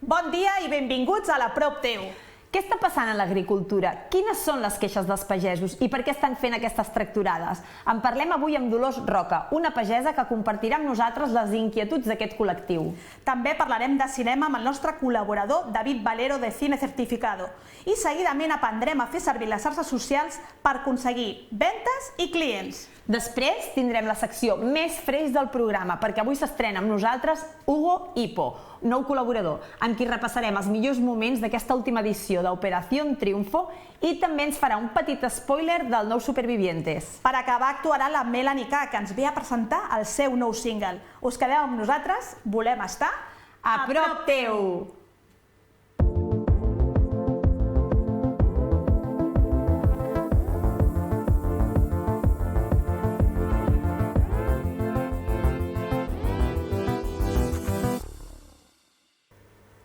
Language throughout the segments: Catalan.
Bon dia i benvinguts a la Prop Teu. Què està passant a l'agricultura? Quines són les queixes dels pagesos i per què estan fent aquestes tractorades? En parlem avui amb Dolors Roca, una pagesa que compartirà amb nosaltres les inquietuds d'aquest col·lectiu. També parlarem de cinema amb el nostre col·laborador David Valero de Cine Certificado i seguidament aprendrem a fer servir les xarxes socials per aconseguir ventes i clients. Després tindrem la secció més freix del programa, perquè avui s'estrena amb nosaltres Hugo Hippo, nou col·laborador, amb qui repassarem els millors moments d'aquesta última edició d'Operació Triunfo i també ens farà un petit spoiler del nou Supervivientes. Per acabar actuarà la Melanie K, que ens ve a presentar el seu nou single. Us quedeu amb nosaltres? Volem estar a prop teu!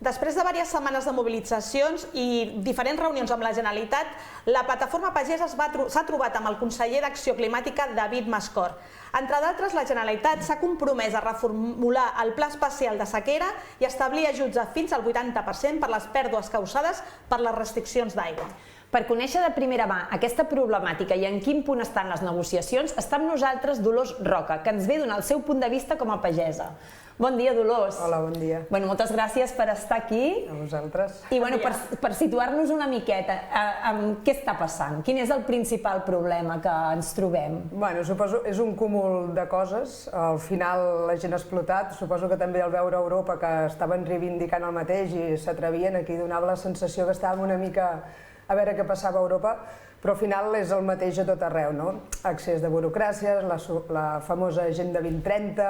Després de diverses setmanes de mobilitzacions i diferents reunions amb la Generalitat, la plataforma pagesa s'ha trobat amb el conseller d'Acció Climàtica, David Mascort. Entre d'altres, la Generalitat s'ha compromès a reformular el Pla Especial de Sequera i establir ajuts de fins al 80% per les pèrdues causades per les restriccions d'aigua. Per conèixer de primera mà aquesta problemàtica i en quin punt estan les negociacions, està amb nosaltres Dolors Roca, que ens ve donar el seu punt de vista com a pagesa. Bon dia, Dolors. Hola, bon dia. Moltes gràcies per estar aquí. A vosaltres. I per situar-nos una miqueta, què està passant? Quin és el principal problema que ens trobem? Suposo que és un cúmul de coses. Al final la gent ha explotat. Suposo que també al veure Europa que estaven reivindicant el mateix i s'atrevien, aquí donava la sensació que estàvem una mica a veure què passava a Europa, però al final és el mateix a tot arreu, no? Excés de burocràcies, la famosa Agenda 2030,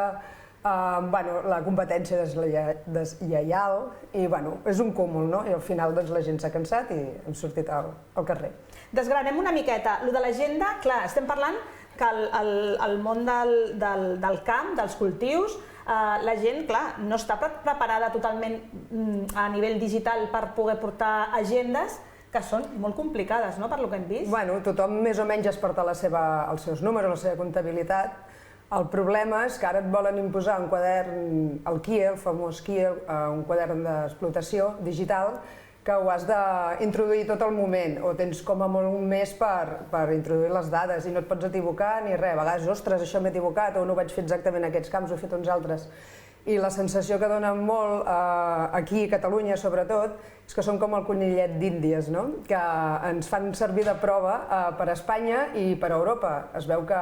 la competència deslleial, i és un cúmul, no? I al final la gent s'ha cansat i hem sortit al carrer. Desgranem una miqueta. Lo de l'agenda, clar, estem parlant que el món del camp, dels cultius, la gent, clar, no està preparada totalment a nivell digital per poder portar agendes que són molt complicades, no?, per lo que hem vist. Tothom més o menys es porta els seus números, la seva comptabilitat. El problema és que ara et volen imposar un quadern, el KIE, el famós KIE, un quadern d'explotació digital, que ho has d'introduir tot el moment, o tens com a molt un mes per introduir les dades i no et pots equivocar ni res. A vegades, ostres, això m'he equivocat, o no ho vaig fer exactament en aquests camps, ho he fet uns altres. I la sensació que dona molt aquí a Catalunya, sobretot, és que som com el conillet d'Índies, no? Que ens fan servir de prova per Espanya i per Europa. Es veu que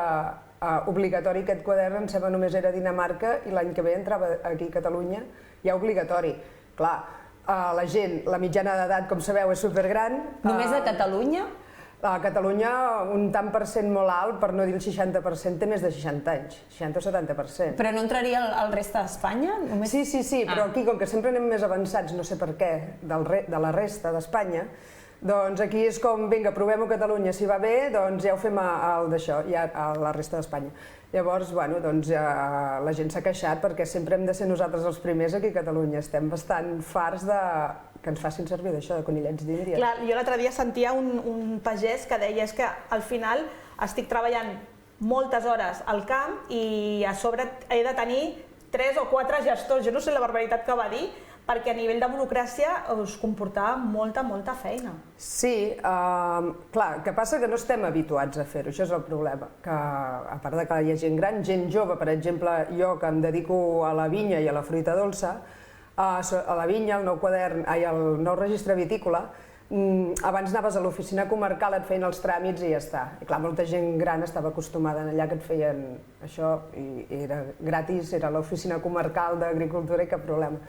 obligatori aquest quadern, em sembla, només era a Dinamarca i l'any que ve entrava aquí a Catalunya ja obligatori. Clar, la gent, la mitjana d'edat, com sabeu, és supergran. Només a Catalunya? A Catalunya un tant per cent molt alt, per no dir el 60%, té més de 60 anys, 60 o 70%. Però no entraria al resta d'Espanya? Sí, però aquí, com que sempre anem més avançats, no sé per què, de la resta d'Espanya, doncs aquí és com, vinga, provem-ho a Catalunya, si va bé, doncs ja ho fem a la resta d'Espanya. Llavors, la gent s'ha queixat perquè sempre hem de ser nosaltres els primers aquí a Catalunya. Estem bastant farts que ens facin servir d'això, de conillets d'Índia. Clar, jo l'altre dia sentia un pagès que deia que al final estic treballant moltes hores al camp i a sobre he de tenir 3 o 4 gestors, jo no sé la barbaritat que va dir, perquè a nivell de burocràcia us comportava molta feina. Sí, clar, el que passa que no estem habituats a fer-ho, això és el problema, que a part de que hi ha gent gran, gent jove, per exemple, jo que em dedico a la vinya i a la fruita dolça, a la vinya, el nou quadern, el nou registre vitícola, abans anaves a l'oficina comarcal, et feien els tràmits i ja està. I clar, molta gent gran estava acostumada allà que et feien això i era gratis, era l'oficina comarcal d'agricultura i cap problema.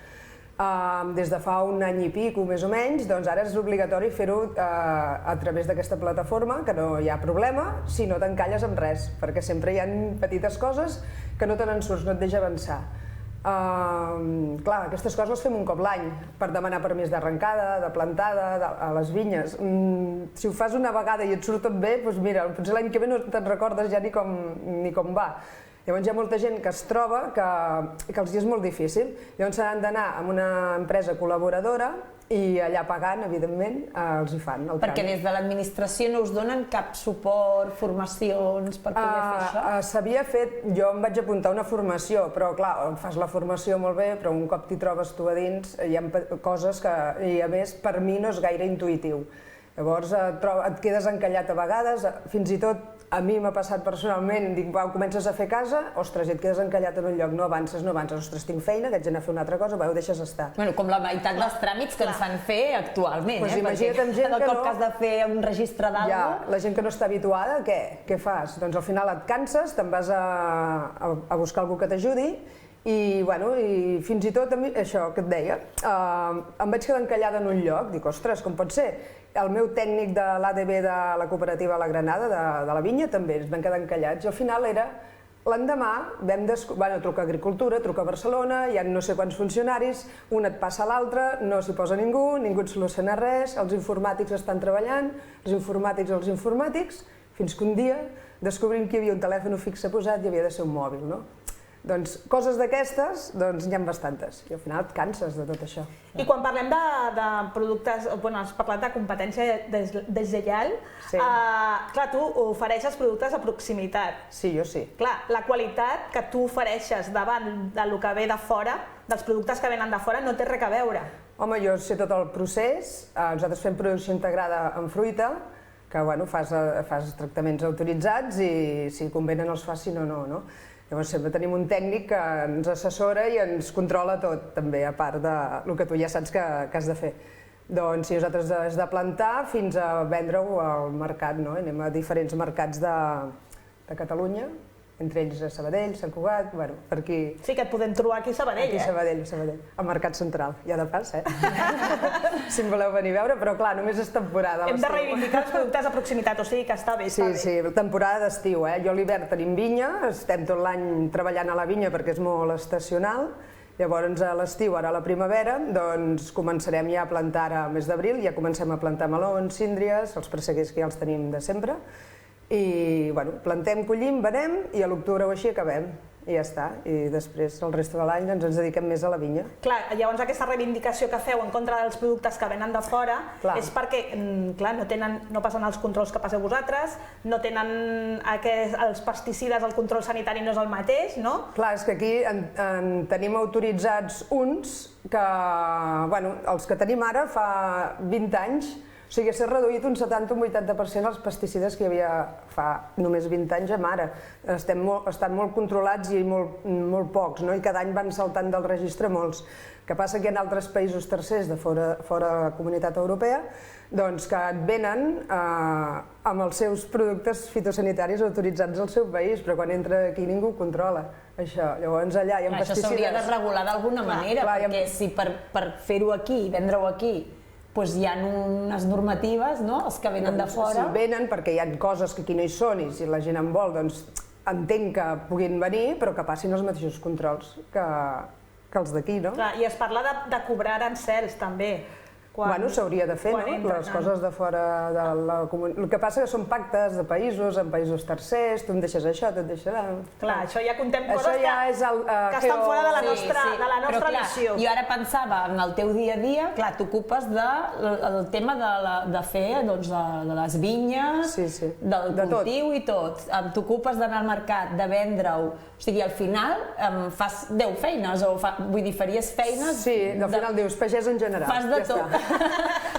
Des de fa un any i pico, més o menys, doncs ara és obligatori fer-ho a través d'aquesta plataforma, que no hi ha problema si no t'encalles amb res, perquè sempre hi ha petites coses que no te n'en surts, no et deixa avançar. Clar, aquestes coses les fem un cop l'any, per demanar permís d'arrencada, de plantada, a les vinyes. Si ho fas una vegada i et surt tot bé, doncs mira, potser l'any que ve no te'n recordes ja ni com va. Llavors hi ha molta gent que es troba que els és molt difícil. Llavors s'han d'anar a una empresa col·laboradora i allà pagant, evidentment, els hi fan el tràmit. Perquè des de l'administració no us donen cap suport, formacions per poder fer això? S'havia fet, jo em vaig apuntar a una formació, però clar, fas la formació molt bé, però un cop t'hi trobes tu a dins hi ha coses que, i a més, per mi no és gaire intuïtiu. Llavors et quedes encallat a vegades, fins i tot a mi m'ha passat personalment, dic, comences a fer casa, ostres, i et quedes encallat en un lloc, no avances, ostres, tinc feina, que haig d'anar a fer una altra cosa, ho deixes estar. Bueno, com la meitat dels tràmits que ens fan fer actualment, imagina't amb gent que no... Cada cop que has de fer un registre d'algú... Ja, la gent que no està habituada, què fas? Doncs al final et canses, te'n vas a buscar algú que t'ajudi i fins i tot, això que et deia, em vaig quedar encallada en un lloc, dic, ostres, com pot ser? El meu tècnic de l'ADB de la cooperativa La Granada, de la vinya, també ens vam quedar encallats. I al final era, l'endemà, truca a Agricultura, truca a Barcelona, hi ha no sé quants funcionaris, un et passa a l'altre, no s'hi posa ningú et soluciona res, els informàtics estan treballant, els informàtics, fins que un dia descobrim que hi havia un telèfon fixe posat i havia de ser un mòbil, no? Doncs coses d'aquestes, n'hi ha bastantes, i al final et canses de tot això. I quan parlem de productes, has parlat de competència deslleial, clar, tu ofereixes productes a proximitat. Sí, jo sí. Clar, la qualitat que tu ofereixes davant del que ve de fora, dels productes que venen de fora, no té res a veure. Home, jo sé tot el procés, nosaltres fem producció integrada en fruita, que fas tractaments autoritzats i si convenen els fas, si no, no. Llavors sempre tenim un tècnic que ens assessora i ens controla tot, també, a part del que tu ja saps que has de fer. Doncs si nosaltres has de plantar fins a vendre-ho al mercat, no? Anem a diferents mercats de Catalunya, entre ells a Sabadell, Sant Cugat, per aquí... Sí, que et podem trobar aquí a Sabadell, Aquí a Sabadell, al Mercat Central, ja de pas, si em voleu venir a veure, però clar, només és temporada. Hem de reivindicar els productes a proximitat, o sigui que està bé, està bé. Sí, temporada d'estiu, Jo a l'hivern tenim vinya, estem tot l'any treballant a la vinya perquè és molt estacional, llavors a l'estiu, ara a la primavera, doncs començarem ja a plantar al mes d'abril, ja comencem a plantar melons, síndries, els presseguers que ja els tenim de sempre, i plantem, collim, venem i a l'octubre o així acabem i ja està, i després el resta de l'any ens dediquem més a la vinya. Clar, llavors aquesta reivindicació que feu en contra dels productes que venen de fora és perquè, clar, no passen els controls que passeu vosaltres, no tenen els pesticides, el control sanitari no és el mateix, no? Clar, és que aquí en tenim autoritzats uns que, els que tenim ara fa 20 anys, o sigui, s'ha reduït un 70 o un 80% els pesticides que hi havia fa només 20 anys amb ara. Estan molt controlats i molt pocs, i cada any van saltant del registre molts. El que passa que hi ha altres països tercers de fora de la Comunitat Europea que et venen amb els seus productes fitosanitaris autoritzats al seu país, però quan entra aquí ningú ho controla. Llavors allà hi ha pesticides... Això s'hauria de regular d'alguna manera, perquè si per fer-ho aquí i vendre-ho aquí hi ha unes normatives, els que venen de fora... Sí, venen perquè hi ha coses que aquí no hi són i si la gent en vol, doncs entenc que puguin venir, però que passin els mateixos controls que els d'aquí, no? I es parla de cobrar arancels, també. S'hauria de fer, no? Les coses de fora de la comunitat... El que passa que són pactes de països, en països tercers, tu em deixes això, tu et deixaràs... Clar, això ja contem coses que estan fora de la nostra missió. Jo ara pensava en el teu dia a dia, clar, t'ocupes del tema de fer, de les vinyes, del cultiu i tot. T'ocupes d'anar al mercat, de vendre-ho. O sigui, al final fas 10 feines, vull dir, faries feines... Sí, al final dius, pagès en general. Fas de tot.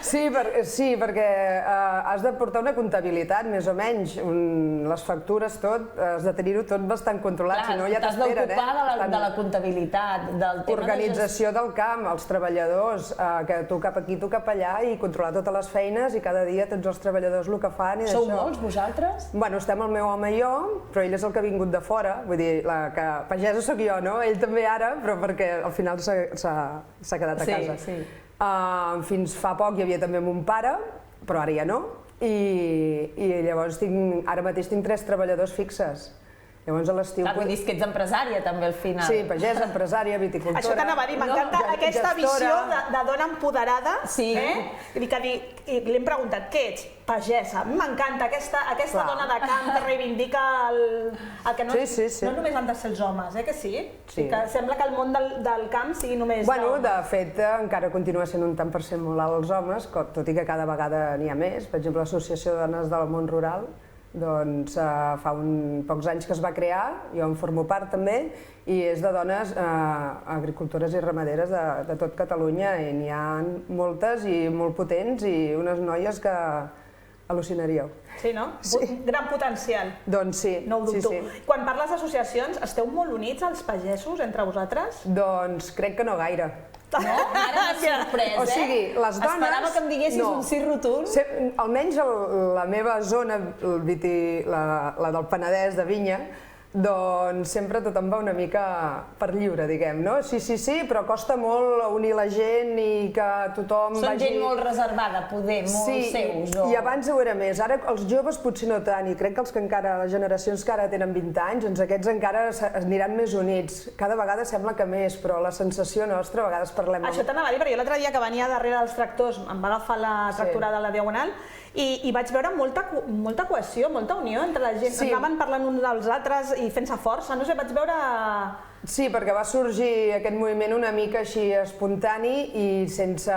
Sí, perquè has de portar una comptabilitat, més o menys, les factures, tot, has de tenir-ho tot bastant controlat, si no ja t'esperen. T'has d'ocupar de la comptabilitat, del tema... Organització del camp, els treballadors, que tu cap aquí, tu cap allà, i controlar totes les feines, i cada dia tots els treballadors el que fan... Sou molts, vosaltres? Estem el meu home i jo, però ell és el que ha vingut de fora, vull dir, que pagesa sóc jo, no? Ell també ara, però perquè al final s'ha quedat a casa. Fins fa poc hi havia també mon pare, però ara ja no, i llavors ara mateix tinc 3 treballadors fixes. Llavors a l'estiu... Vull dir que ets empresària també al final. Sí, pagesa, empresària, viticultora... Això t'anava a dir, m'encanta aquesta visió de dona empoderada. I li hem preguntat, què ets? Pagesa. M'encanta aquesta dona de camp que reivindica el que no només han de ser els homes, que sí? Que sembla que el món del camp sigui només... Bueno, de fet, encara continua sent un tant per cent molt alt els homes, tot i que cada vegada n'hi ha més. Per exemple, l'Associació de Dones del Món Rural, doncs fa pocs anys que es va crear, jo en formo part també, i és de dones agricultores i ramaderes de tot Catalunya, i n'hi ha moltes i molt potents i unes noies que al·lucinaríeu. Sí, no? Gran potencial. Doncs sí. No ho dubto. Quan parles d'associacions, esteu molt units els pagesos entre vosaltres? Doncs crec que no gaire. No? Ara m'ha sorprès, O sigui, les dones... Esperava que em diguessis un sí rotund. Almenys la meva zona, la del Penedès, de vinya, doncs sempre tothom va una mica per lliure, diguem, no? Sí, però costa molt unir la gent i que tothom vagi... Són gent molt reservada, poder, molt seus. Sí, i abans ho era més. Ara els joves potser no tant, i crec que els que encara, les generacions que ara tenen 20 anys, doncs aquests encara aniran més units. Cada vegada sembla que més, però la sensació nostra, a vegades parlem... Això t'anava a dir, perquè jo l'altre dia que venia darrere dels tractors, em va agafar la tractorada a la Diagonal, i vaig veure molta cohesió, molta unió entre la gent. Anaven parlant uns dels altres i fent-se força, no sé, vaig veure... Sí, perquè va sorgir aquest moviment una mica així espontani i sense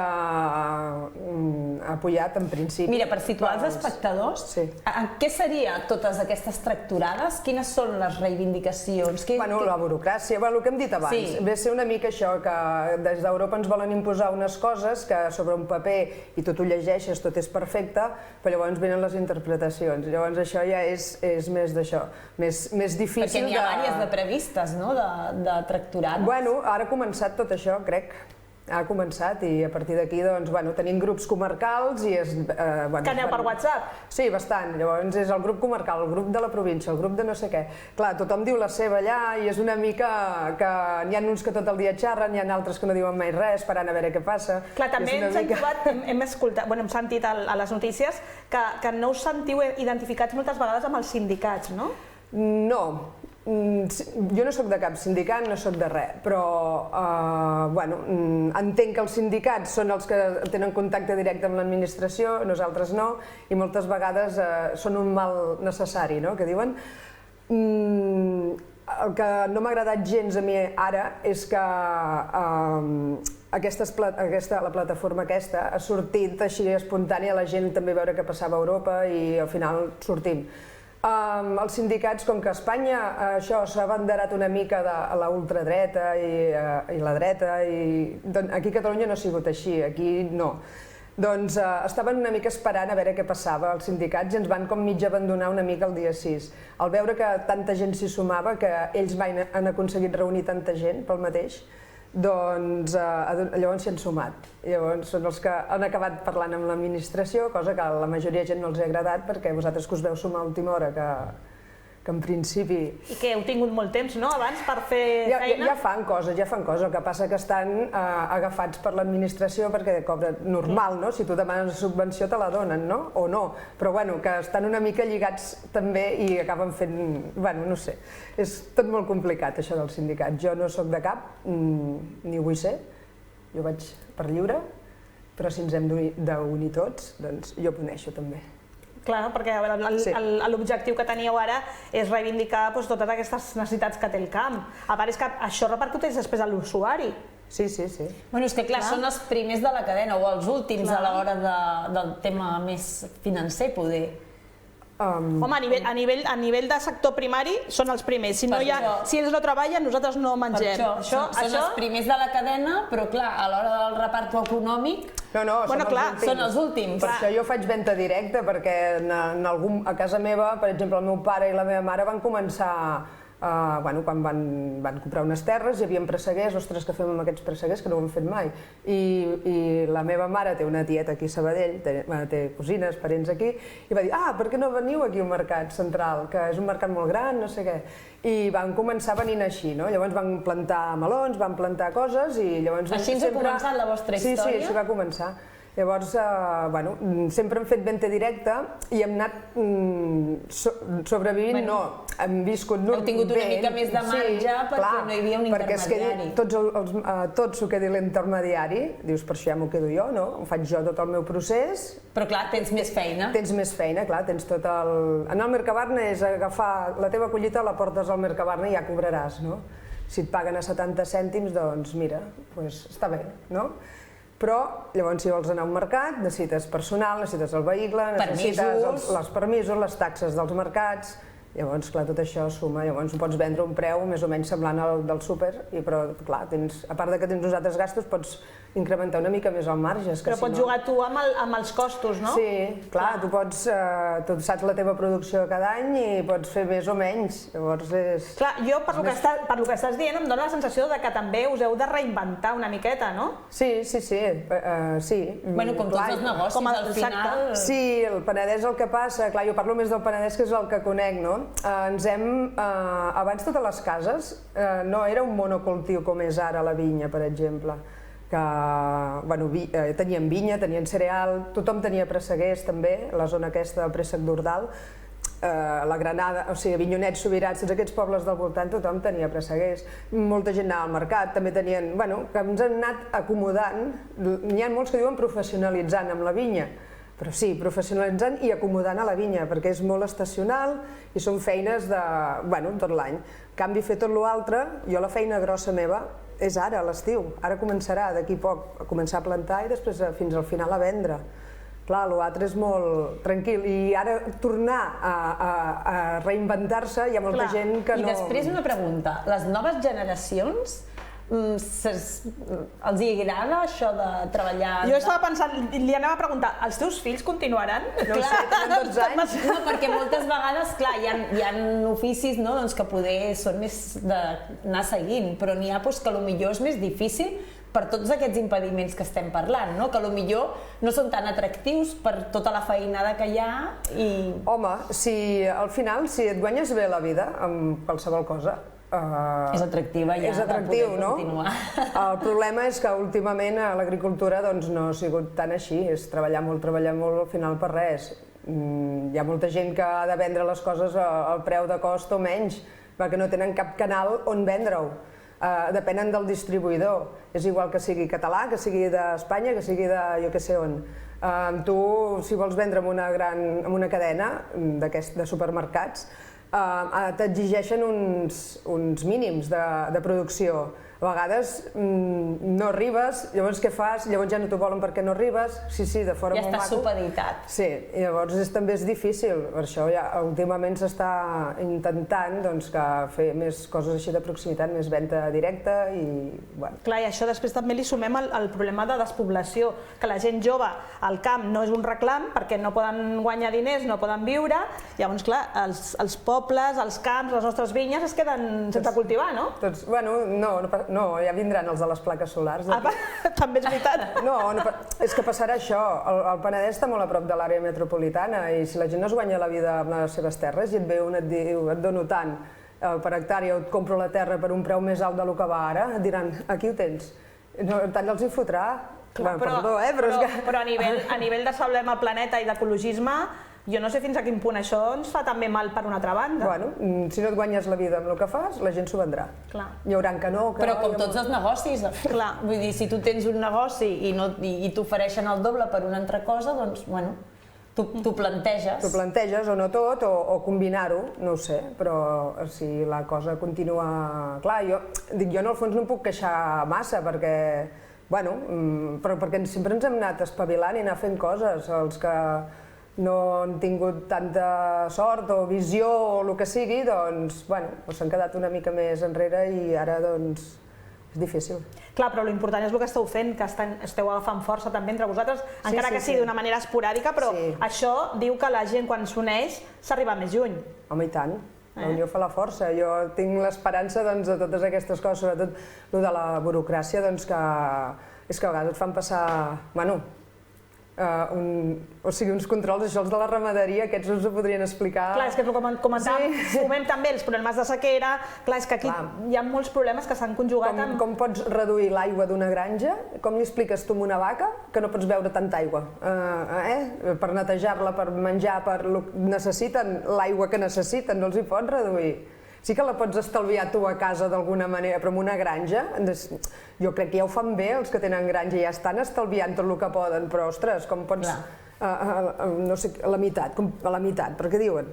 apoyat en principi. Mira, per situar els espectadors, què seria totes aquestes tractorades? Quines són les reivindicacions? Bueno, la burocràcia, el que hem dit abans. Ve a ser una mica això, que des d'Europa ens volen imposar unes coses que sobre un paper, i tot ho llegeixes, tot és perfecte, però llavors venen les interpretacions. Llavors això ja és més d'això, més difícil de... Perquè n'hi ha diverses de previstes, no?, de tractorades. Bueno, ara ha començat tot això, crec. Ha començat i a partir d'aquí, doncs, bueno, tenim grups comarcals i és... Que aneu per WhatsApp? Sí, bastant. Llavors és el grup comarcal, el grup de la província, el grup de no sé què. Clar, tothom diu la seva allà i és una mica que n'hi ha uns que tot el dia xerren, n'hi ha altres que no diuen mai res, esperant a veure què passa. Clar, també hem sentit a les notícies que no us sentiu identificats moltes vegades amb els sindicats, no? No. Jo no soc de cap sindicat, no soc de res, però entenc que els sindicats són els que tenen contacte directe amb l'administració, nosaltres no, i moltes vegades són un mal necessari, no?, que diuen. El que no m'ha agradat gens a mi ara és que la plataforma aquesta ha sortit així espontània, la gent també veure què passava a Europa i al final sortim. Els sindicats, com que a Espanya això s'ha abanderat una mica de la ultradreta i la dreta, i aquí a Catalunya no ha sigut així, aquí no. Doncs estaven una mica esperant a veure què passava als sindicats i ens van com mig abandonar una mica el dia 6. Al veure que tanta gent s'hi sumava, que ells mai han aconseguit reunir tanta gent pel mateix, doncs llavors s'hi han sumat. Llavors són els que han acabat parlant amb l'administració, cosa que a la majoria de gent no els ha agradat, perquè vosaltres que us veu sumar a última hora, que en principi... I que heu tingut molt temps, no?, abans per fer feina? Ja fan coses, el que passa que estan agafats per l'administració perquè cobren normal, no? Si tu demanes una subvenció te la donen, no? O no, però bueno, que estan una mica lligats també i acaben fent... Bueno, no sé, és tot molt complicat això del sindicat. Jo no sóc de cap, ni ho vull ser, jo vaig per lliure, però si ens hem d'unir tots, doncs jo m'uneixo també. Clar, perquè l'objectiu que teníeu ara és reivindicar totes aquestes necessitats que té el camp. A part és que això repercuteix després a l'usuari. Sí. Bueno, és que clar, són els primers de la cadena o els últims a l'hora del tema més financer, poder. Home, a nivell de sector primari són els primers. Si ells no treballen, nosaltres no mengem. Són els primers de la cadena, però clar, a l'hora del reparto econòmic són els últims. Per això jo faig venda directa, perquè a casa meva, per exemple, el meu pare i la meva mare van començar quan van comprar unes terres, hi havia presseguers, ostres, què fem amb aquests presseguers, que no ho hem fet mai. I la meva mare té una tieta aquí a Sabadell, té cosines, parents aquí, i va dir, per què no veniu aquí al Mercat Central, que és un mercat molt gran, no sé què. I van començar venint així, no? Llavors van plantar melons, van plantar coses i llavors... Així ens ha començat la vostra història? Sí, així va començar. Llavors, sempre hem fet venda directa i hem anat sobrevivint, hem viscut bé. Heu tingut una mica més de marge perquè no hi havia un intermediari. Tot s'ho quedi l'intermediari, dius, per això ja m'ho quedo jo, no? Ho faig jo tot el meu procés. Però clar, tens més feina. Tens més feina, clar, tens tot el... Anar al Mercabarna és agafar la teva collita, la portes al Mercabarna i ja cobraràs, no? Si et paguen a 70 cèntims, doncs mira, està bé, no? Però llavors si vols anar a un mercat necessites personal, necessites el vehicle, necessites els permisos, les taxes dels mercats, llavors clar, tot això suma, llavors ho pots vendre a un preu més o menys semblant al del súper, però clar, a part que tens uns altres gastos pots incrementar una mica més el marge. Però pots jugar tu amb els costos, no? Sí, clar, tu saps la teva producció cada any i pots fer més o menys, llavors és... Clar, jo per lo que estàs dient em dóna la sensació de que també us heu de reinventar una miqueta, no? Sí. Bueno, com tots els negocis, al final... Sí, el Penedès el que passa, clar, jo parlo més del Penedès que és el que conec, no? Abans totes les cases no era un monocultiu com és ara la vinya, per exemple, que tenien vinya, tenien cereal, tothom tenia presseguers també, la zona aquesta del préssec d'Ordal, la Granada, o sigui, Avinyonets, Subirats, tots aquests pobles del voltant, tothom tenia presseguers, molta gent anava al mercat, també tenien, que ens han anat acomodant, n'hi ha molts que diuen professionalitzant amb la vinya, però sí, professionalitzant i acomodant a la vinya, perquè és molt estacional i són feines de, tot l'any. En canvi, fer tot l'altre, jo la feina grossa meva és ara, a l'estiu. Ara començarà, d'aquí poc, a començar a plantar i després fins al final a vendre. Clar, l'altre és molt tranquil i ara tornar a reinventar-se hi ha molta gent que no... I després una pregunta, les noves generacions els hi agrada això de treballar... Jo estava pensant, li anava a preguntar, els teus fills continuaran? No ho sé, tenen 12 anys. No, perquè moltes vegades, clar, hi ha oficis que poder són més d'anar seguint, però n'hi ha que potser és més difícil per tots aquests impediments que estem parlant, que potser no són tan atractius per tota la feinada que hi ha i... Home, al final, si et guanyes bé la vida amb qualsevol cosa, és atractiva ja de poder continuar. El problema és que últimament a l'agricultura no ha sigut tan així, és treballar molt, al final per res. Hi ha molta gent que ha de vendre les coses al preu de cost o menys, perquè no tenen cap canal on vendre-ho. Depenen del distribuïdor, és igual que sigui català, que sigui d'Espanya, que sigui de jo que sé on. Tu, si vols vendre en una cadena de supermercats, t'exigeixen uns mínims de producció. A vegades no arribes, llavors què fas? Llavors ja no t'ho volen perquè no arribes. Sí, de fora molt maco. Ja estàs supeditat. Sí, i llavors també és difícil. Per això ja últimament s'està intentant fer més coses així de proximitat, més venda directa i... Clar, i això després també li sumem el problema de despoblació, que la gent jove al camp no és un reclam perquè no poden guanyar diners, no poden viure, llavors clar, els pobles, els camps, les nostres vinyes es queden sense cultivar, no? No, ja vindran els de les plaques solars. També és veritat. No, és que passarà això. El Penedès està molt a prop de l'àrea metropolitana i si la gent no es guanya la vida amb les seves terres i et ve un et diu, et dono tant per hectàrea o et compro la terra per un preu més alt del que va ara, et diran, aquí ho tens. Tant els hi fotrà. Però a nivell de salvem el planeta i d'ecologisme, jo no sé fins a quin punt això ens fa també mal per una altra banda. Si no et guanyes la vida amb el que fas, la gent s'ho vendrà. Hi haurà que no... Però com tots els negocis, vull dir, si tu tens un negoci i t'ofereixen el doble per una altra cosa, doncs, t'ho planteges. T'ho planteges, o no tot, o combinar-ho, no ho sé, però si la cosa continua... Clar, jo en el fons no em puc queixar massa, perquè sempre ens hem anat espavilant i anar fent coses, els que no han tingut tanta sort o visió o el que sigui, doncs s'han quedat una mica més enrere i ara és difícil. Clar, però l'important és el que esteu fent, que esteu agafant força també entre vosaltres, encara que sigui d'una manera esporàdica, però això diu que la gent quan s'uneix s'arriba més lluny. Home, i tant. La unió fa la força. Jo tinc l'esperança de totes aquestes coses, sobretot el de la burocràcia, que és que a vegades et fan passar... uns controls, això els de la ramaderia, aquests us ho podrien explicar. Clar, és que comentàvem, sumem també els problemes de sequera, clar, és que aquí hi ha molts problemes que s'han conjugat amb... Com pots reduir l'aigua d'una granja? Com li expliques tu a una vaca que no pots beure tanta aigua? Per netejar-la, per menjar, necessiten l'aigua que necessiten, no els hi pots reduir. Sí que la pots estalviar tu a casa d'alguna manera, però en una granja, jo crec que ja ho fan bé els que tenen granja, ja estan estalviant tot el que poden, però ostres, com pots, no sé, a la meitat, per què diuen?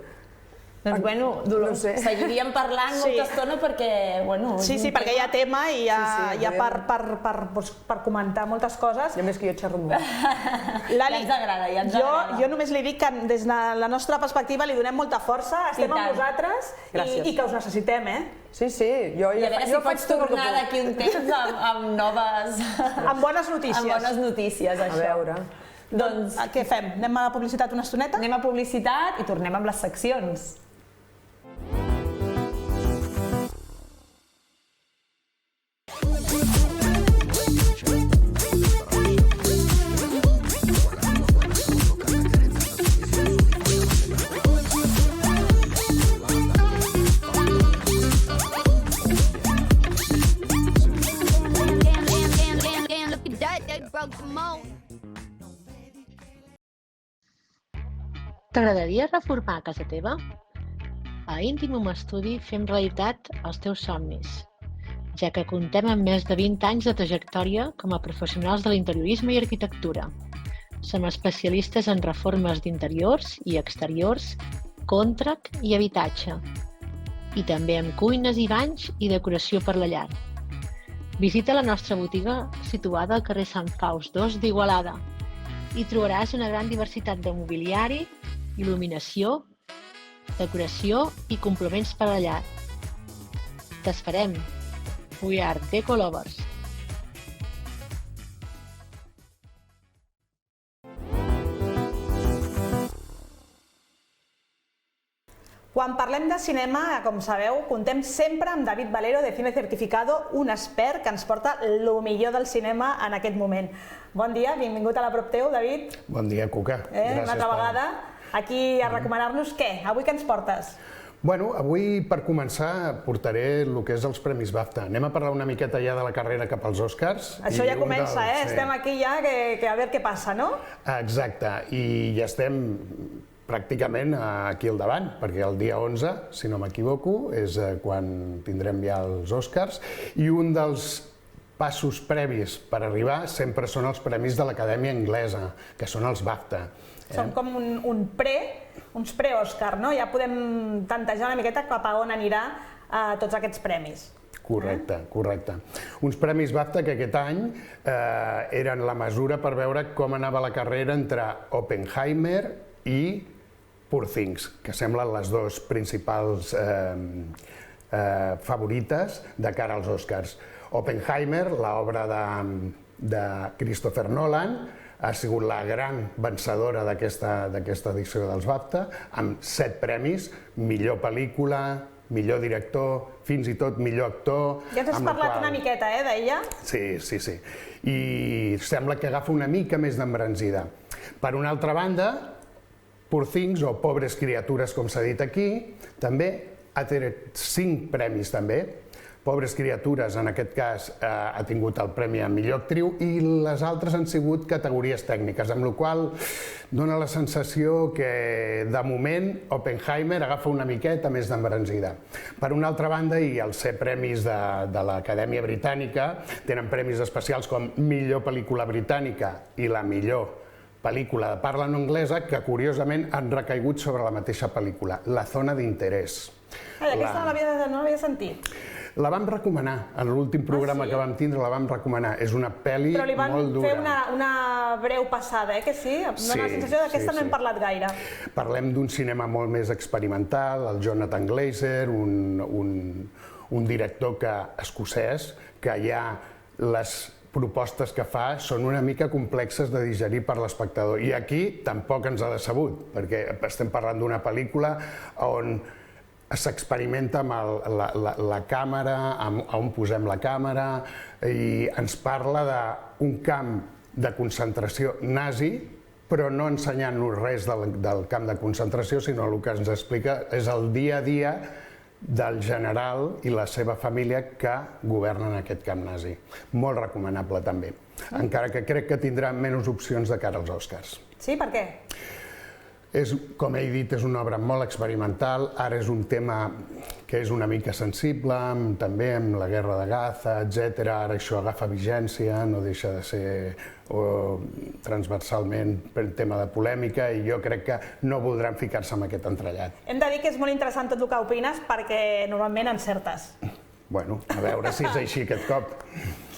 Doncs bueno, Dolors, seguiríem parlant molta estona perquè, bueno... Sí, perquè hi ha tema i hi ha per comentar moltes coses. I a més que jo xerro molt. Ja ens agrada, ja ens agrada. Jo només li dic que des de la nostra perspectiva li donem molta força, estem amb vosaltres i que us necessitem, eh? Sí, jo I a veure si pots tornar d'aquí un temps amb noves... Amb bones notícies. Amb bones notícies, això. A veure... Doncs què fem? Anem a la publicitat una estoneta? Anem a publicitat i tornem amb les seccions. T'agradaria reformar casa teva? A Intimum Estudi fem realitat els teus somnis, ja que comptem amb més de 20 anys de trajectòria com a professionals de l'interiorisme i arquitectura. Som especialistes en reformes d'interiors i exteriors, contract i habitatge, i també amb cuines i banys i decoració per la llar. Visita la nostra botiga situada al carrer Sant Faust 2 d'Igualada i trobaràs una gran diversitat de mobiliari, il·luminació, decoració i complements per a la llar. T'esperem! We are Deco Lovers. Quan parlem de cinema, com sabeu, contem sempre amb David Valero de Cine Certificado, un expert que ens porta el millor del cinema en aquest moment. Bon dia, benvingut a la prop teu, David. Bon dia, Cuca. Gràcies. Una altra vegada, aquí a recomanar-nos què? Avui què ens portes? Bueno, avui, per començar, portaré el que és els Premis BAFTA. Anem a parlar una miqueta ja de la carrera cap als Oscars. Això ja comença, Estem aquí ja, que a veure què passa, no? Exacte, i ja estem pràcticament aquí al davant, perquè el dia 11, si no m'equivoco, és quan tindrem ja els Oscars, i un dels passos previs per arribar sempre són els premis de l'Acadèmia Anglesa, que són els BAFTA. Són com uns pre-Òscar, no? Ja podem tantejar una miqueta cap a on anirà tots aquests premis. Correcte. Uns premis BAFTA que aquest any eren la mesura per veure com anava la carrera entre Oppenheimer i Poor Things, que semblen les dues principals favorites de cara als Oscars. Oppenheimer, l'obra de Christopher Nolan, ha sigut la gran vencedora d'aquesta edició dels BAFTA, amb 7 premis, millor pel·lícula, millor director, fins i tot millor actor... Ja ens has parlat una miqueta, d'ella? Sí. I sembla que agafa una mica més d'embranzida. Per una altra banda, Poor Things, o Pobres criatures, com s'ha dit aquí, també ha tret 5 premis també. Pobres criatures, en aquest cas, ha tingut el premi a millor actriu i les altres han sigut categories tècniques, amb la qual dona la sensació que, de moment, Oppenheimer agafa una miqueta més d'embranzida. Per una altra banda, i els 7 premis de l'Acadèmia Britànica tenen premis especials com millor pel·lícula britànica i la millor pel·lícula de parla no anglesa, que curiosament han recaigut sobre la mateixa pel·lícula, La zona d'interès. Aquesta no l'havia sentit. La vam recomanar, en l'últim programa que vam tindre la vam recomanar. És una pel·li molt dura. Però li van fer una breu passada, que sí? Em dóna la sensació que d'aquesta no hem parlat gaire. Parlem d'un cinema molt més experimental, el Jonathan Glazer, un director escocès, que ja les propostes que fa són una mica complexes de digerir per l'espectador. I aquí tampoc ens ha decebut, perquè estem parlant d'una pel·lícula on s'experimenta amb la càmera, on posem la càmera, i ens parla d'un camp de concentració nazi però no ensenyant-nos res del camp de concentració, sinó el que ens explica és el dia a dia del general i la seva família que governen aquest camp nazi. Molt recomanable també, encara que crec que tindrà menys opcions de cara als Oscars. Sí, per què? Com he dit, és una obra molt experimental, ara és un tema que és una mica sensible, també amb la guerra de Gaza, etc. Ara això agafa vigència, no deixa de ser transversalment per tema de polèmica i jo crec que no voldran ficar-se en aquest entrellat. Hem de dir que és molt interessant tot el que opines perquè normalment encertes. Bueno, a veure si és així aquest cop.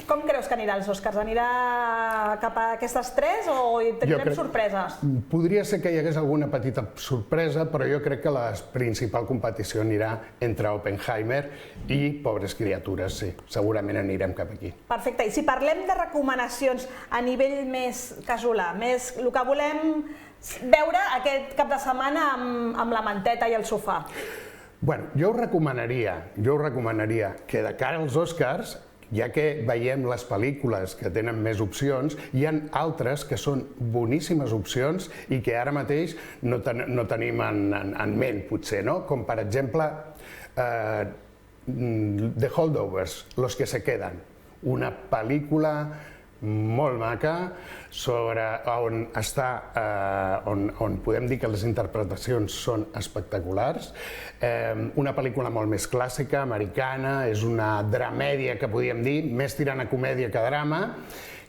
Com creus que anirà als Oscars? Anirà cap a aquestes tres o tindrem sorpreses? Podria ser que hi hagués alguna petita sorpresa, però jo crec que la principal competició anirà entre Oppenheimer i Pobres criatures, sí. Segurament anirem cap aquí. Perfecte. I si parlem de recomanacions a nivell més casolà, més el que volem veure aquest cap de setmana amb la manteta i el sofà? Bueno, jo us recomanaria que de cara als Oscars, ja que veiem les pel·lícules que tenen més opcions, hi ha altres que són boníssimes opcions i que ara mateix no tenim en ment, potser, no? Com per exemple The Holdovers, Los que se quedan, una pel·lícula molt maca on podem dir que les interpretacions són espectaculars. Una pel·lícula molt més clàssica, americana, és una dramèdia que podríem dir, més tirant a comèdia que drama,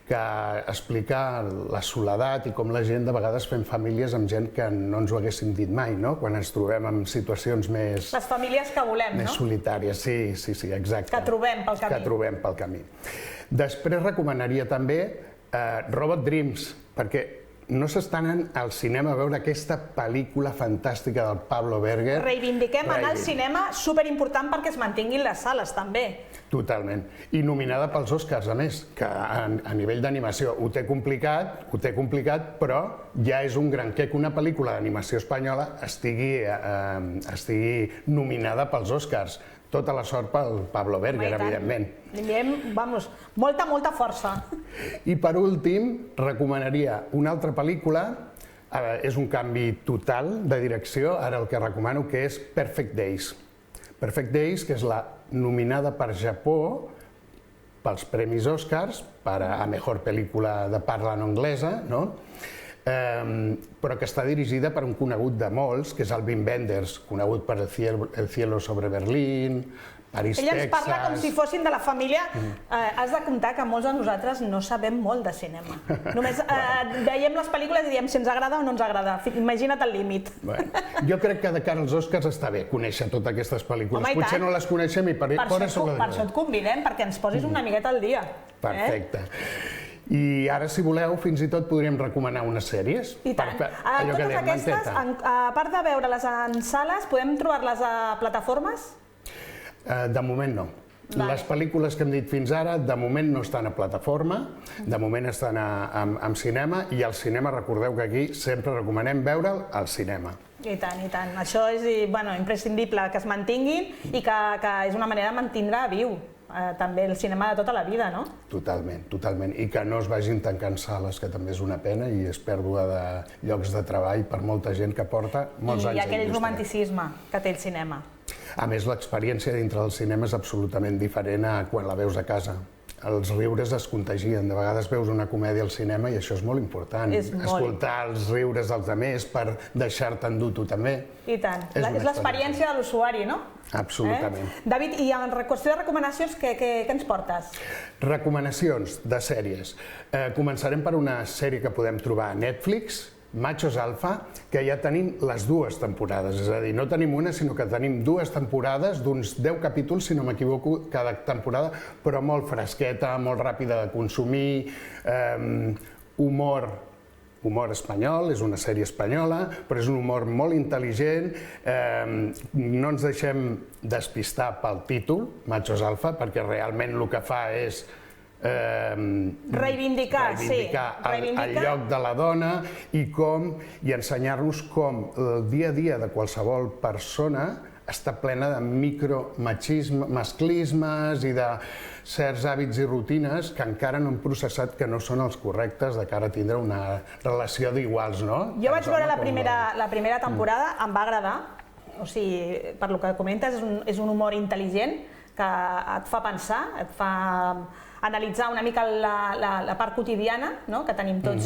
que explica la soledat i com la gent de vegades fem famílies amb gent que no ens ho haguéssim dit mai, no? Quan ens trobem en situacions més... Les famílies que volem, no? Més solitàries, sí, exacte. Que trobem pel camí. Que trobem pel camí. Després recomanaria també Robot Dreams, perquè no s'estan al cinema a veure aquesta pel·lícula fantàstica del Pablo Berger. Reivindiquem anar al cinema, superimportant perquè es mantinguin les sales, també. Totalment. I nominada pels Oscars, a més, que a nivell d'animació ho té complicat, però ja és un gran què que una pel·lícula d'animació espanyola estigui nominada pels Oscars. Tota la sort pel Pablo Berger, evidentment. Li enviem, molta força. I per últim, recomanaria una altra pel·lícula, és un canvi total de direcció, ara el que recomano, que és Perfect Days. Perfect Days, que és la nominada per Japó pels Premis Oscars a Mejor Pel·lícula de parla no anglesa, no? Però que està dirigida per un conegut de molts, que és el Wim Wenders, conegut per El cielo sobre Berlín, París, Texas... Ell ens parla com si fossin de la família. Has de comptar que molts de nosaltres no sabem molt de cinema. Només veiem les pel·lícules i diem si ens agrada o no ens agrada. Imagina't el límit. Jo crec que de cara als Oscars està bé conèixer totes aquestes pel·lícules. Potser no les coneixem i per això et convidem, perquè ens posis una miqueta al dia. Perfecte. I ara, si voleu, fins i tot podríem recomanar unes sèries. I tant. Totes aquestes, a part de veure-les en sales, podem trobar-les a plataformes? De moment no. Les pel·lícules que hem dit fins ara, de moment no estan a plataforma, de moment estan en cinema, i al cinema, recordeu que aquí sempre recomanem veure'l al cinema. I tant, i tant. Això és imprescindible, que es mantinguin i que és una manera de mantindre viu també el cinema de tota la vida, no? Totalment. I que no es vagin tancant sales, que també és una pena i és pèrdua de llocs de treball per molta gent que porta molts anys a la indústria. I aquell romanticisme que té el cinema. A més, l'experiència dintre del cinema és absolutament diferent a quan la veus a casa. Els riures es contagien. De vegades veus una comèdia al cinema i això és molt important. Escoltar els riures dels altres per deixar-te endur tu també. I tant. És l'experiència de l'usuari, no? Absolutament. David, i en qüestió de recomanacions, què ens portes? Recomanacions de sèries. Començarem per una sèrie que podem trobar a Netflix, Machos Alfa, que ja tenim les dues temporades, és a dir, no tenim una, sinó que tenim dues temporades d'uns 10 capítols, si no m'equivoco, cada temporada, però molt fresqueta, molt ràpida de consumir, humor espanyol, és una sèrie espanyola, però és un humor molt intel·ligent, no ens deixem despistar pel títol, Machos Alfa, perquè realment el que fa és reivindicar el lloc de la dona i ensenyar-nos com el dia a dia de qualsevol persona està plena de micromasclismes i de certs hàbits i rutines que encara no han processat que no són els correctes de cara a tindre una relació d'iguals, no? Jo vaig veure la primera temporada, em va agradar, o sigui, per lo que comentes, és un humor intel·ligent que et fa pensar, et fa analitzar una mica la part quotidiana que tenim tots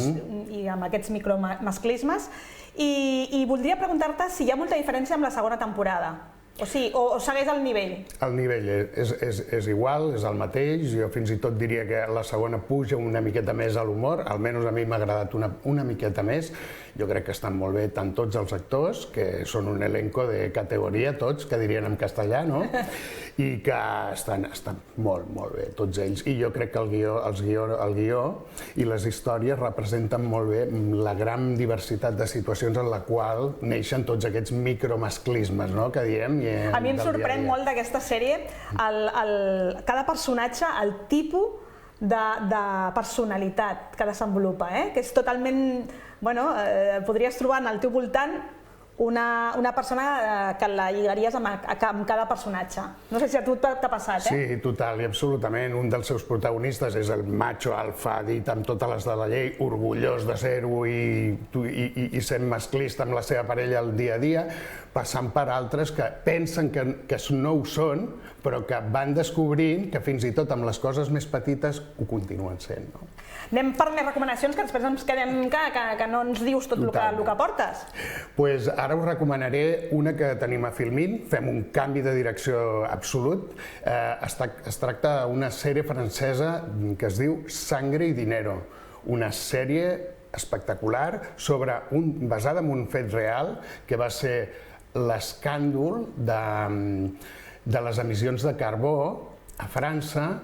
i amb aquests micromasclismes. I voldria preguntar-te si hi ha molta diferència amb la segona temporada, o segueix el nivell? El nivell és igual, és el mateix. Jo fins i tot diria que la segona puja una miqueta més a l'humor, almenys a mi m'ha agradat una miqueta més. Jo crec que estan molt bé tant tots els actors, que són un elenco de categoria, tots, que dirien en castellà, no? I que estan molt, molt bé, tots ells. I jo crec que el guió i les històries representen molt bé la gran diversitat de situacions en la qual neixen tots aquests micromasclismes, no?, que diem. A mi em sorprèn molt d'aquesta sèrie cada personatge, el tipus de personalitat que desenvolupa, que és totalment... Podries trobar al teu voltant una persona que la lligaries amb cada personatge. No sé si a tu t'ha passat, Sí, total i absolutament. Un dels seus protagonistes és el macho alfa, dit amb totes les de la llei, orgullós de ser-ho i sent masclista amb la seva parella al dia a dia, passant per altres que pensen que no ho són, però que van descobrint que fins i tot amb les coses més petites ho continuen sent. Anem per més recomanacions, que després ens quedem que no ens dius tot el que portes. Doncs ara us recomanaré una que tenim a Filmin, fem un canvi de direcció absolut. Es tracta d'una sèrie francesa que es diu Sangre y Dinero, una sèrie espectacular basada en un fet real que va ser l'escàndol de les emissions de carbó a França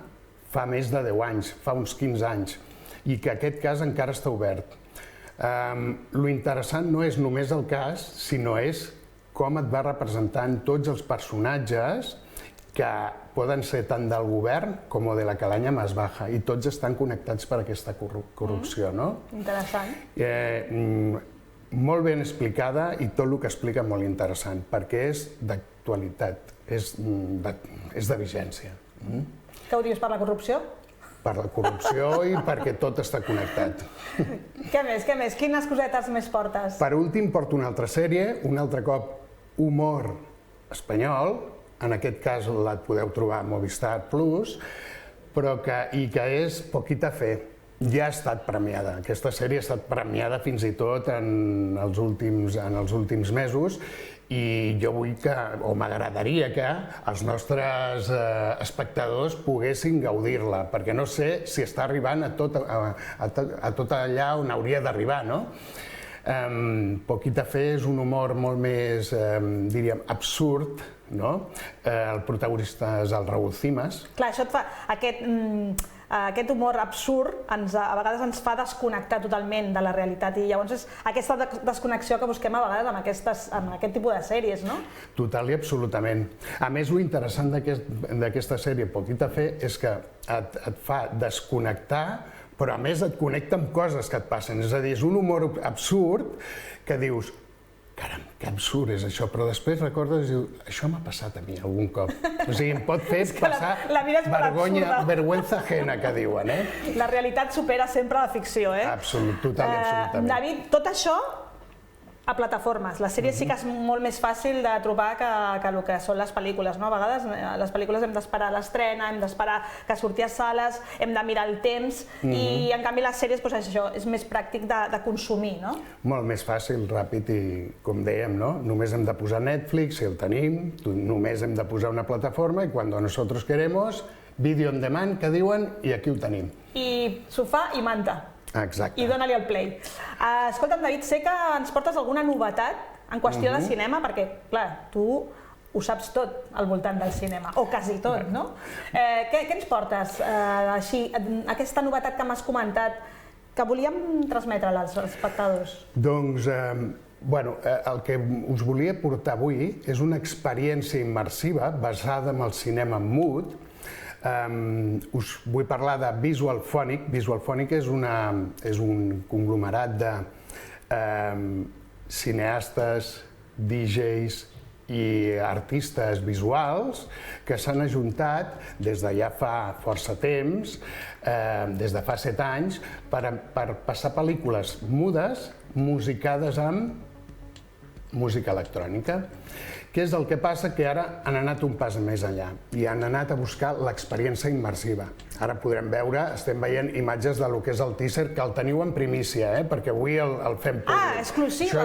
fa més de 10 anys, fa uns 15 anys, i que aquest cas encara està obert. Lo interessant no és només el cas, sinó és com et va representant tots els personatges que poden ser tant del govern com de la calaña más baja, i tots estan connectats per aquesta corrupció, no? Interessant. Molt ben explicada i tot el que explica molt interessant, perquè és d'actualitat, és de vigència. Què ho dius, per la corrupció? Per la corrupció i perquè tot està connectat. Què més? Quines cosetes més portes? Per últim, porto una altra sèrie, un altre cop humor espanyol, en aquest cas la podeu trobar a Movistar Plus, i que és Poquita Fe. Ja ha estat premiada. Aquesta sèrie ha estat premiada fins i tot en els últims mesos, i jo vull o m'agradaria que els nostres espectadors poguessin gaudir-la, perquè no sé si està arribant a tot allà on hauria d'arribar, no? Poquita Fe és un humor molt més, diríem, absurd, no? El protagonista és el Raúl Cimas. Clar, això et fa... Aquest humor absurd a vegades ens fa desconnectar totalment de la realitat, i llavors és aquesta desconnexió que busquem a vegades amb aquest tipus de sèries, no? Total i absolutament. A més, lo interessant d'aquesta sèrie Poquita Fe és que et fa desconnectar, però a més et connecta amb coses que et passen. És a dir, és un humor absurd que dius: caram, que absurd és això, però després recordes i dius, això m'ha passat a mi algun cop. O sigui, em pot fer passar vergüenza ajena, que diuen, La realitat supera sempre la ficció, Absolut, total i absolutament. David, tot això a plataformes. Les sèries sí que és molt més fàcil de trobar que el que són les pel·lícules, no? A vegades les pel·lícules hem d'esperar l'estrena, hem d'esperar que surti a sales, hem de mirar el temps, i en canvi les sèries, això, és més pràctic de consumir, no? Molt més fàcil, ràpid i, com dèiem, no? Només hem de posar Netflix, si el tenim, només hem de posar una plataforma i quan nosotros queremos, video on demand, que diuen, i aquí ho tenim. I sofà i manta. Exacte. I dóna-li el play. Escolta'm, David, sé que ens portes alguna novetat en qüestió de cinema, perquè, clar, tu ho saps tot al voltant del cinema, o quasi tot, no? Què ens portes, així, aquesta novetat que m'has comentat, que volíem transmetre als espectadors? Doncs, el que us volia portar avui és una experiència immersiva basada en el cinema mut. Us vull parlar de Visual Phonic. Visual Phonic és un conglomerat de cineastes, DJs, i artistes visuals que s'han ajuntat des de ja fa força temps, des de fa 7 anys, per passar pel·lícules mudes musicades amb música electrònica. Què és el que passa? Que ara han anat un pas més enllà i han anat a buscar l'experiència immersiva. Ara podrem veure, estem veient imatges del que és el teaser, que el teniu en primícia, perquè avui el fem públic. Ah, exclusiva! Això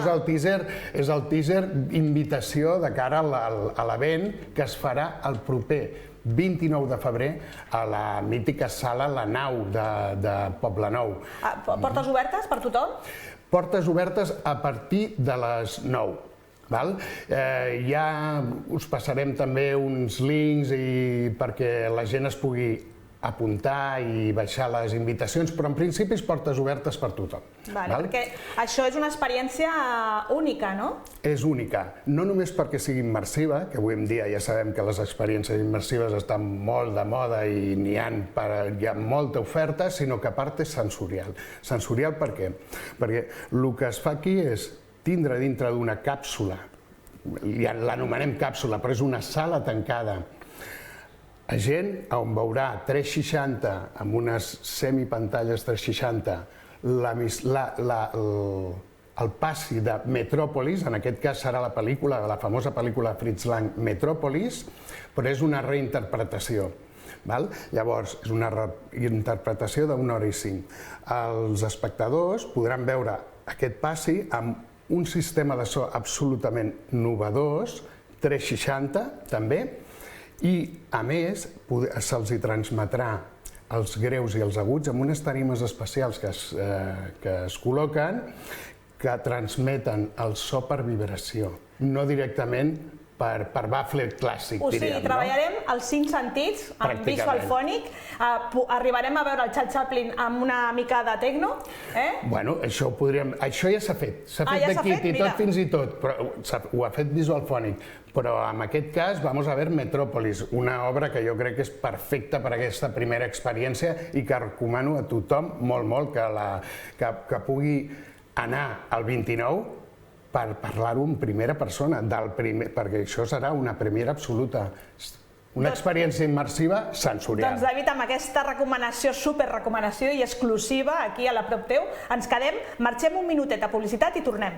és el teaser invitació de cara a l'event que es farà el proper 29 de febrer a la mítica sala La Nau de Poblenou. Portes obertes per tothom? Portes obertes a partir de les 9. Ja us passarem també uns links perquè la gent es pugui apuntar i baixar les invitacions, però en principi és portes obertes per tothom. Perquè això és una experiència única, no? És única, no només perquè sigui immersiva, que avui en dia ja sabem que les experiències immersives estan molt de moda i hi ha molta oferta, sinó que a part és sensorial. Sensorial per què? Perquè el que es fa aquí és tindre dintre d'una càpsula, l'anomenem càpsula, però és una sala tancada, gent on veurà 360, amb unes semipantalles 360, el passi de Metròpolis, en aquest cas serà la famosa pel·lícula de Fritz Lang, Metròpolis, però és una reinterpretació. Llavors, és una reinterpretació d'1 hora i 5. Els espectadors podran veure aquest passi amb un sistema de so absolutament novedós, 360 també, i a més se'ls transmetrà els greus i els aguts amb unes tarimes especials que es col·loquen que transmeten el so per vibració, no directament per baffle clàssic, diríem. O sigui, treballarem els 5 sentits, amb visual fònic, arribarem a veure el Charlie Chaplin amb una mica de techno, Bueno, això ja s'ha fet, de kit i tot fins i tot, però ho ha fet visual fònic, però en aquest cas vamos a ver Metròpolis, una obra que jo crec que és perfecta per a aquesta primera experiència i que recomano a tothom molt que pugui anar al 29 per parlar-ho en primera persona, perquè això serà una premiera absoluta. Una experiència immersiva sensorial. Doncs, David, amb aquesta recomanació, superrecomanació i exclusiva aquí a la prop teu, ens quedem, marxem un minutet a publicitat i tornem.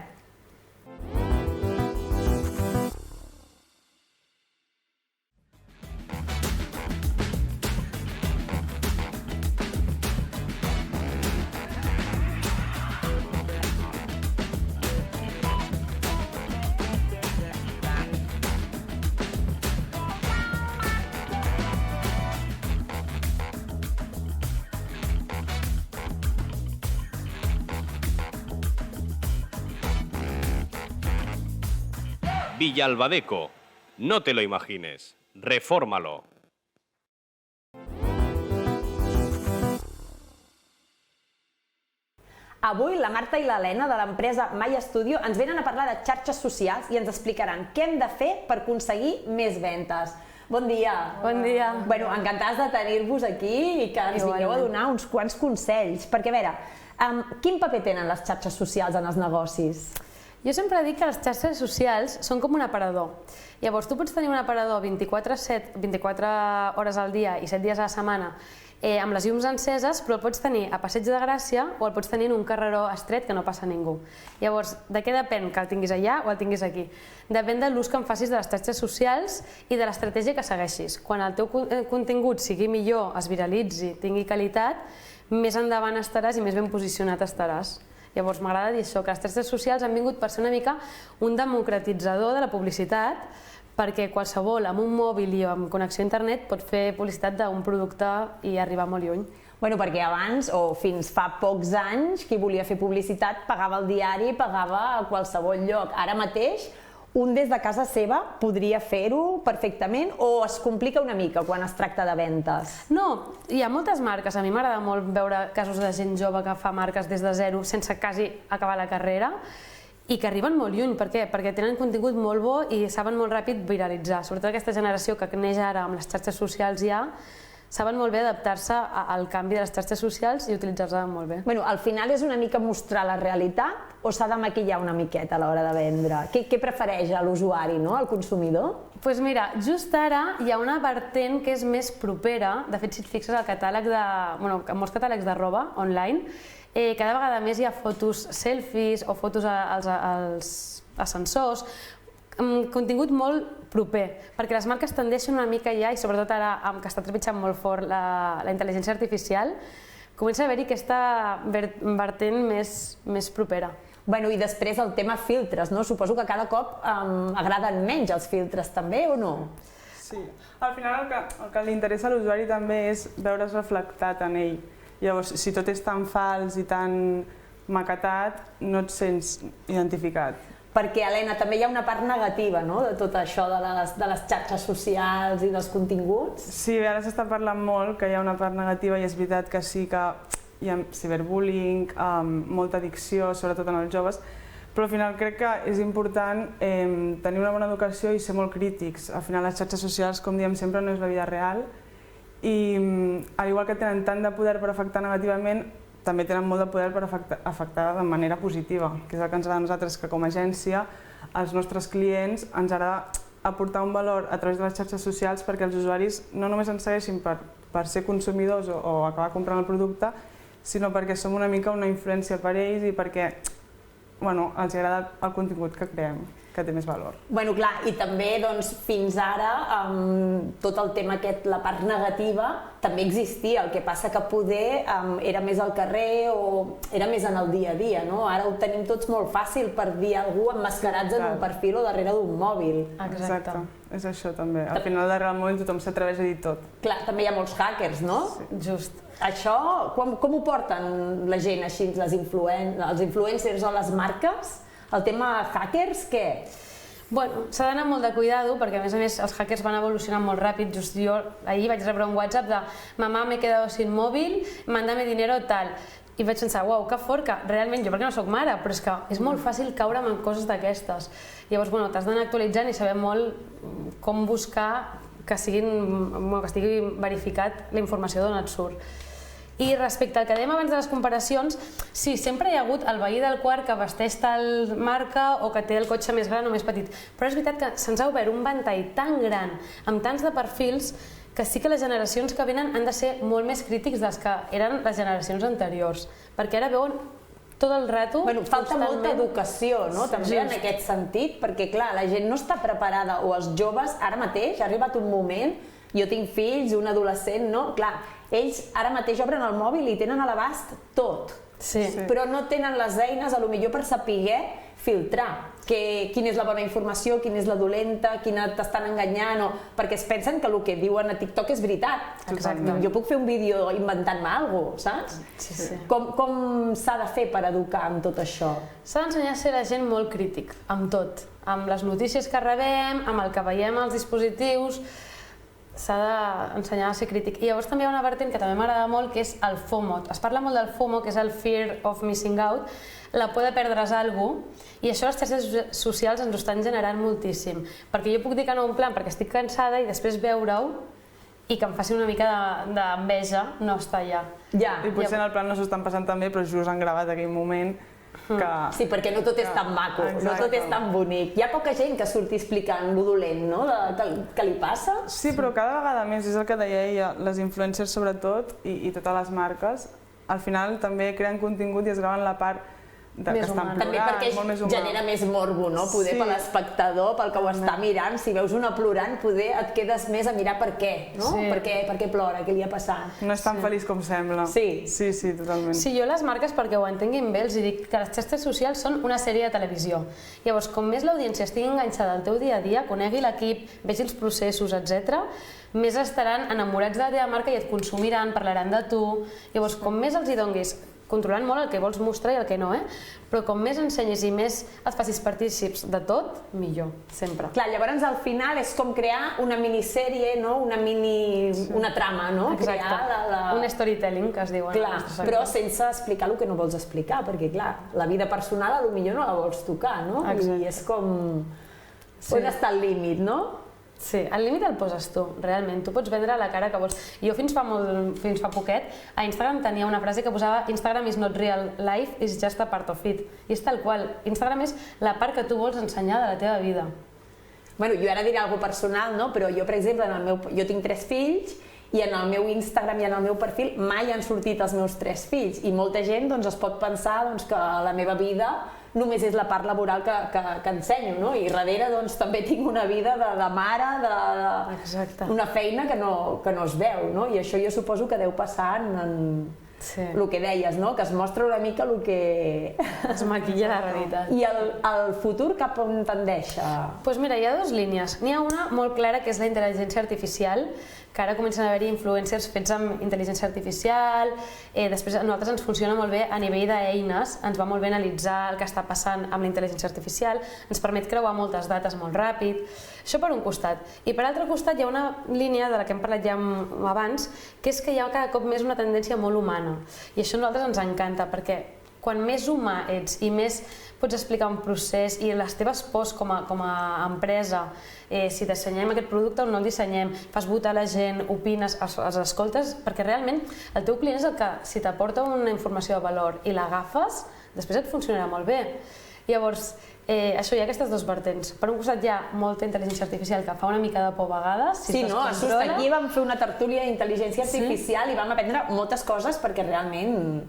Villalbadeco. No te lo imagines. Refórmalo. Avui la Marta i l'Helena de l'empresa Maya Studio ens venen a parlar de xarxes socials i ens explicaran què hem de fer per aconseguir més ventes. Bon dia. Bon dia. Bueno, encantades de tenir-vos aquí i que ens vingueu a donar uns quants consells. Perquè, a veure, quin paper tenen les xarxes socials en els negocis? Jo sempre dic que les xarxes socials són com un aparador. Llavors, tu pots tenir un aparador 24 hores al dia i 7 dies a la setmana amb les llums enceses, però el pots tenir a Passeig de Gràcia o el pots tenir en un carreró estret que no passa ningú. Llavors, de què depèn que el tinguis allà o el tinguis aquí? Depèn de l'ús que en facis de les xarxes socials i de l'estratègia que segueixis. Quan el teu contingut sigui millor, es viralitzi, tingui qualitat, més endavant estaràs i més ben posicionat estaràs. Llavors m'agrada dir això, que les xarxes socials han vingut per ser una mica un democratitzador de la publicitat, perquè qualsevol amb un mòbil i amb connexió a internet pot fer publicitat d'un producte i arribar molt lluny. Bueno, perquè abans, o fins fa pocs anys, qui volia fer publicitat pagava el diari, pagava a qualsevol lloc. Ara mateix, un des de casa seva podria fer-ho perfectament o es complica una mica quan es tracta de ventes? No, hi ha moltes marques. A mi m'agrada molt veure casos de gent jove que fa marques des de zero sense quasi acabar la carrera i que arriben molt lluny. Per què? Perquè tenen contingut molt bo i saben molt ràpid viralitzar. Sobretot aquesta generació que neix ara amb les xarxes socials ja saben molt bé adaptar-se al canvi de les xarxes socials i utilitzar-se molt bé. Bueno, al final és una mica mostrar la realitat o s'ha de maquillar una miqueta a l'hora de vendre? Què prefereix l'usuari, el consumidor? Doncs mira, just ara hi ha una vertent que és més propera. De fet, si et fixes al catàleg en molts catàlegs de roba online, cada vegada més hi ha fotos selfies o fotos als ascensors, contingut molt proper, perquè les marques tendeixen una mica ja, i sobretot ara que està trepitjant molt fort la intel·ligència artificial, comença a haver-hi aquesta vertent més propera. Bueno, i després el tema filtres, no? Suposo que cada cop agraden menys els filtres també, o no? Sí, al final el que li interessa a l'usuari també és veure's reflectat en ell. Llavors, si tot és tan fals i tan maquetat, no et sents identificat. Perquè, Helena, també hi ha una part negativa, no?, de tot això de les xarxes socials i dels continguts. Sí, ara s'està parlant molt que hi ha una part negativa i és veritat que sí que hi ha ciberbullying, molta addicció, sobretot en els joves, però al final crec que és important tenir una bona educació i ser molt crítics. Al final les xarxes socials, com diem sempre, no és la vida real i al igual que tenen tant de poder per afectar negativament, també tenen molt de poder per afectar de manera positiva, que és el que ens agrada a nosaltres, que com a agència, als nostres clients ens agrada aportar un valor a través de les xarxes socials perquè els usuaris no només ens segueixin per ser consumidors o acabar comprant el producte, sinó perquè som una mica una influència per ells i perquè els agrada el contingut que creem, que té més valor. Bueno, clar, i també fins ara tot el tema aquest, la part negativa, també existia, el que passa que poder era més al carrer o era més en el dia a dia, no? Ara ho tenim tots molt fàcil per dir a algú emmascarats en un perfil o darrere d'un mòbil. Exacte, és això també. Al final darrere del mòbil tothom s'atreveix a dir tot. Clar, també hi ha molts hackers, no? Just. Això, com ho porten la gent així, els influencers o les marques? El tema hackers, què? Bueno, s'ha d'anar molt de cuidado perquè a més els hackers van evolucionant molt ràpid. Just jo ahir vaig rebre un WhatsApp de «Mamà, me he quedado sin móvil, mándame dinero tal». I vaig pensar, uau, que fort, que realment jo perquè no soc mare, però és que és molt fàcil caure en coses d'aquestes. Llavors, t'has d'anar actualitzant i saber molt com buscar que estigui verificat la informació d'on et surt. I respecte al que dèiem abans de les comparacions, sí, sempre hi ha hagut el veí del quart que vesteix tal marca o que té el cotxe més gran o més petit, però és veritat que se'ns ha obert un ventall tan gran, amb tants de perfils, que sí que les generacions que venen han de ser molt més crítics dels que eren les generacions anteriors, perquè ara veuen tot el rato... Falta molta educació, no?, també en aquest sentit, perquè clar, la gent no està preparada, o els joves, ara mateix, ha arribat un moment, jo tinc fills, un adolescent, no? Clar, ells ara mateix obren el mòbil i tenen a l'abast tot, però no tenen les eines, potser per saber filtrar quina és la bona informació, quina és la dolenta, quina t'estan enganyant, perquè es pensen que el que diuen a TikTok és veritat. Jo puc fer un vídeo inventant-me alguna cosa, saps? Com s'ha de fer per educar amb tot això? S'ha d'ensenyar a ser la gent molt crític, amb tot, amb les notícies que rebem, amb el que veiem als dispositius. S'ha d'ensenyar a ser crític. I llavors també hi ha una vertent que també m'agrada molt, que és el FOMO. Es parla molt del FOMO, que és el Fear of Missing Out, la por de perdre's alguna cosa, i això les xarxes socials ens ho estan generant moltíssim. Perquè jo puc dir que no a un plan perquè estic cansada i després veure-ho i que em faci una mica d'enveja no estar allà. I potser en el plan no s'ho estan passant tan bé, però just han gravat aquell moment. Sí, perquè no tot és tan maco, no tot és tan bonic. Hi ha poca gent que surti explicant lo dolent, no?, que li passa. Sí, però cada vegada més, és el que deia ella, les influencers sobretot i totes les marques, al final també creen contingut i es graven la part que estan plorant, també perquè genera més morbo, no? Poder per l'espectador, pel que ho està mirant, si veus una plorant, poder et quedes més a mirar per què, no? Per què plora, què li ha passat. No és tan feliç com sembla. Sí, totalment. Sí, jo les marques, perquè ho entenguin bé, els dic que les xarxes socials són una sèrie de televisió. Llavors, com més l'audiència estigui enganxada al teu dia a dia, conegui l'equip, vegi els processos, etc., més estaran enamorats de la teva marca i et consumiran, parlaran de tu. Llavors, com més els hi donguis, controlant molt el que vols mostrar i el que no, però com més ensenyis i més et facis partícips de tot, millor, sempre. Clar, llavors al final és com crear una minissèrie, no? Una trama, no? Exacte, un storytelling, que es diu. Clar, però sense explicar el que no vols explicar, perquè clar, la vida personal potser no la vols tocar, no? I és com... On està el límit, no? Sí, el límit el poses tu, realment. Tu pots vendre la cara que vols. Jo fins fa poquet, a Instagram tenia una frase que posava Instagram is not real life, is just a part of it. I és tal qual. Instagram és la part que tu vols ensenyar de la teva vida. Bueno, jo ara diré alguna cosa personal, no? Però jo, per exemple, jo tinc 3 fills i en el meu Instagram i en el meu perfil mai han sortit els meus 3 fills. I molta gent es pot pensar que la meva vida només és la part laboral que ensenyo, no? I darrere també tinc una vida de mare, una feina que no es veu, no? I això jo suposo que deu passar en el que deies, no? Que es mostra una mica el que... Es maquilla la realitat. I el futur cap on tendeix? Doncs mira, hi ha 2 línies. N'hi ha una molt clara que és la intel·ligència artificial, que ara comencen a haver-hi influencers fets amb intel·ligència artificial. Després a nosaltres ens funciona molt bé a nivell d'eines, ens va molt bé analitzar el que està passant amb la intel·ligència artificial, ens permet creuar moltes dates molt ràpid. Això per un costat. I per altre costat hi ha una línia de la que hem parlat ja abans, que és que hi ha cada cop més una tendència molt humana. I això a nosaltres ens encanta, perquè quan més humà ets i més pots explicar un procés i les teves pors com a empresa, si dissenyem aquest producte o no el dissenyem, fas votar la gent, opines, els escoltes, perquè realment el teu client és el que, si t'aporta una informació de valor i l'agafes, després et funcionarà molt bé. Llavors, això hi ha aquestes 2 vertents. Per un costat hi ha molta intel·ligència artificial que fa una mica de por a vegades. Sí, no? Aquí vam fer una tertúlia d'intel·ligència artificial i vam aprendre moltes coses perquè realment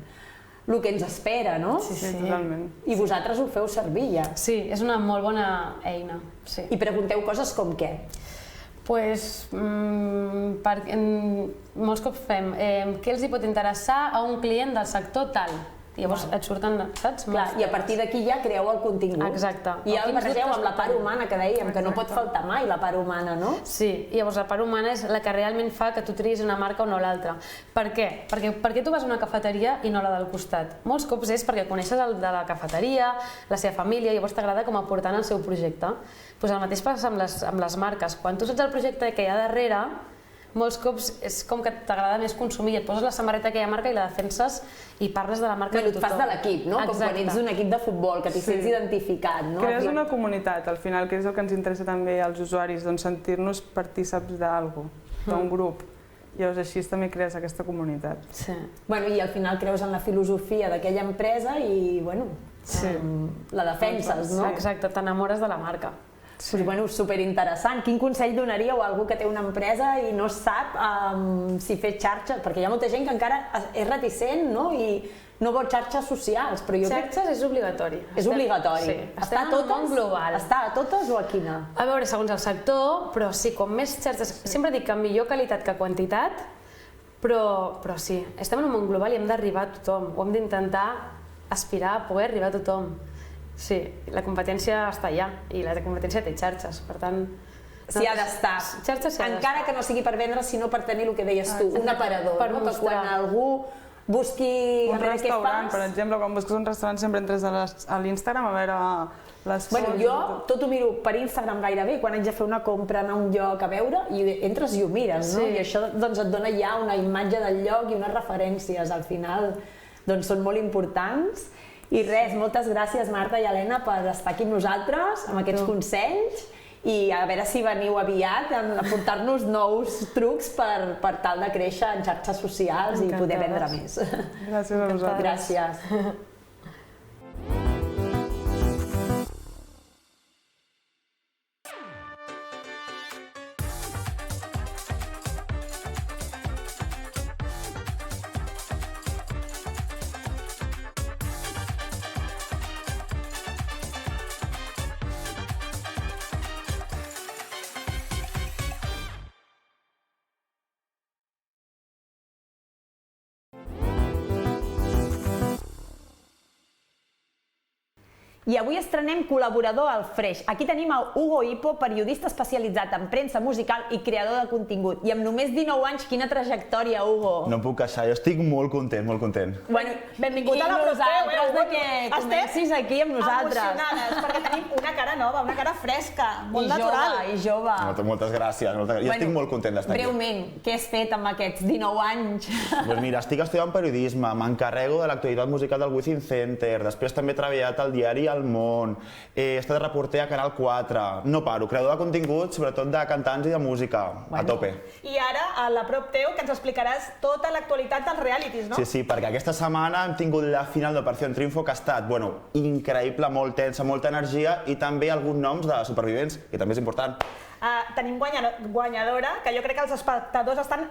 el que ens espera, no? Sí, totalment. I vosaltres ho feu servir ja. Sí, és una molt bona eina. I pregunteu coses com què? Doncs molts cops fem què els hi pot interessar a un client del sector tal. Llavors et surten, saps? Clar, i a partir d'aquí ja creeu el contingut. Exacte. I ja el barregeu amb la part humana que dèiem, que no pot faltar mai la part humana, no? Sí, i llavors la part humana és la que realment fa que tu triïs una marca o no l'altra. Per què? Perquè tu vas a una cafeteria i no la del costat. Molts cops és perquè coneixes el de la cafeteria, la seva família, i llavors t'agrada com a aportar en el seu projecte. Doncs el mateix passa amb les marques. Quan tu saps el projecte que hi ha darrere, molts cops és com que t'agrada més consumir i et poses la samarreta d'aquella marca i la defenses i parles de la marca de tothom. Et fas de l'equip, no? Com quan ets d'un equip de futbol, que t'hi sents identificat, no? Crees una comunitat, al final, que és el que ens interessa també als usuaris, doncs sentir-nos partíceps d'alguna cosa, d'un grup. Llavors així també crees aquesta comunitat. Sí. I al final creus en la filosofia d'aquella empresa i, la defenses, no? Exacte, t'enamores de la marca. Sí. Superinteressant. Quin consell donaríeu a algú que té una empresa i no sap si fer xarxa? Perquè hi ha molta gent que encara és reticent, no? I no vol xarxes socials, però jo crec... Xarxes és obligatori. És obligatori. Sí. Està a totes? Global. Està a totes o a quina? A veure, segons el sector, però sí, com més xarxes... Sempre dic que millor qualitat que quantitat, però sí, estem en un món global i hem d'arribar a tothom. Ho hem d'intentar aspirar a poder arribar a tothom. Sí, la competència està allà i la competència té xarxes, per tant... S'hi ha d'estar. Encara que no sigui per vendre, sinó per tenir el que deies tu, un aparador. Per mostrar. Quan algú busqui un restaurant, per exemple, quan busques un restaurant sempre entres a l'Instagram a veure les fotos. Jo tot ho miro per Instagram gairebé, quan haig de fer una compra, anar a un lloc a veure, i entres i ho mires, no? I això et dona ja una imatge del lloc i unes referències. Al final són molt importants. I res, moltes gràcies Marta i Helena per estar aquí amb nosaltres, amb aquests consells, i a veure si veniu aviat a portar-nos nous trucs per tal de créixer en xarxes socials i poder vendre més. Gràcies a vosaltres. Gràcies. I avui estrenem col·laborador al Fresh. Aquí tenim a Hugo Hippo, periodista especialitzat en premsa musical i creador de contingut. I amb només 19 anys, quina trajectòria, Hugo! No em puc queixar, jo estic molt content, molt content. Benvingut a la nosaltres que comencis aquí amb nosaltres. Estem emocionades, perquè tenim una cara nova, una cara fresca, molt natural. I jove. Moltes gràcies, jo estic molt content d'estar aquí. Breument, què has fet amb aquests 19 anys? Doncs mira, estic estudiant periodisme, m'encarrego de l'actualitat musical del Within Center, després també he treballat al diari del món, he estat reporter a Canal 4, no paro, creador de continguts, sobretot de cantants i de música, a tope. I ara, a la prop teu, que ens explicaràs tota l'actualitat dels realities, no? Sí, perquè aquesta setmana hem tingut la final d'Operació Triunfo, que ha estat, increïble, molt tensa, molta energia, i també alguns noms de supervivents, que també és important. Tenim guanyadora, que jo crec que els espectadors estan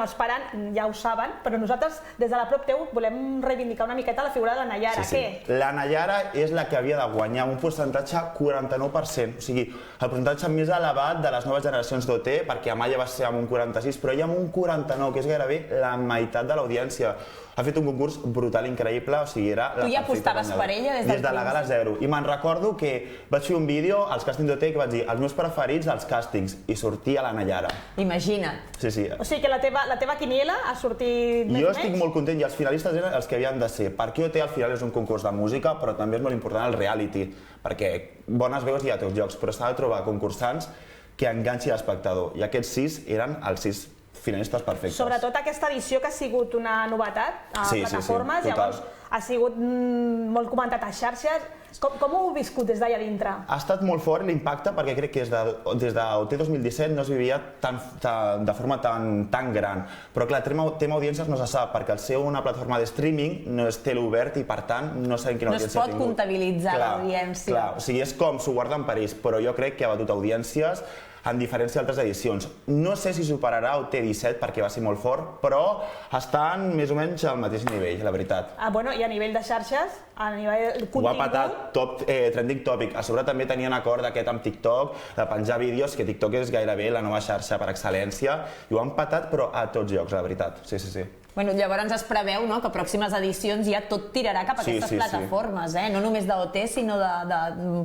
esperant, ja ho saben, però nosaltres, des de la prop teu, volem reivindicar una miqueta la figura de la Nayara. Què? La Nayara és la que havia de guanyar un percentatge 49%, o sigui, el percentatge més elevat de les noves generacions d'OT, perquè Amaya va ser amb un 46, però ella amb un 49, que és gairebé la meitat de l'audiència. Ha fet un concurs brutal, increïble, o sigui, era la perfecta guanyadora. Tu ja apostaves per ella des de la gala 0. I me'n recordo que vaig fer un vídeo als càstings d'OT que vaig dir els meus preferits dels càstings, i sortia la Nayara. Imagina't. Sí. O sigui que la teva quiniela ha sortit més o menys? Jo estic molt content i els finalistes eren els que havien de ser, perquè OT al final és un concurs de música, però també és molt important el reality, perquè bones veus hi ha a tots llocs, però s'ha de trobar concursants que enganxi l'espectador, i aquests 6 eren els 6 finalistes perfectes. Sobretot aquesta edició que ha sigut una novetat a plataformes, llavors ha sigut molt comentat a xarxes. Com ho heu viscut des d'allà dintre? Ha estat molt fort l'impacte, perquè crec que des d'OT 2017 no es vivia de forma tan gran. Però clar, tema audiències no se sap, perquè al ser una plataforma de streaming no és teleobert i per tant no sabem quina audiència ha tingut. No es pot comptabilitzar l'audiència. Clar, o sigui, és com s'ho guarden per ells, però jo crec que ha batut audiències en diferència d'altres edicions. No sé si superarà OT 17 perquè va ser molt fort, però estan més o menys al mateix nivell, la veritat. I a nivell de xarxes, a nivell contingut... Ho ha patat trending topic. A sobre també tenien acord aquest amb TikTok, de penjar vídeos, que TikTok és gairebé la nova xarxa per excel·lència, i ho han patat, però a tots llocs, la veritat. Sí. Llavors es preveu que pròximes edicions ja tot tirarà cap a aquestes plataformes, no només d'OT, sinó de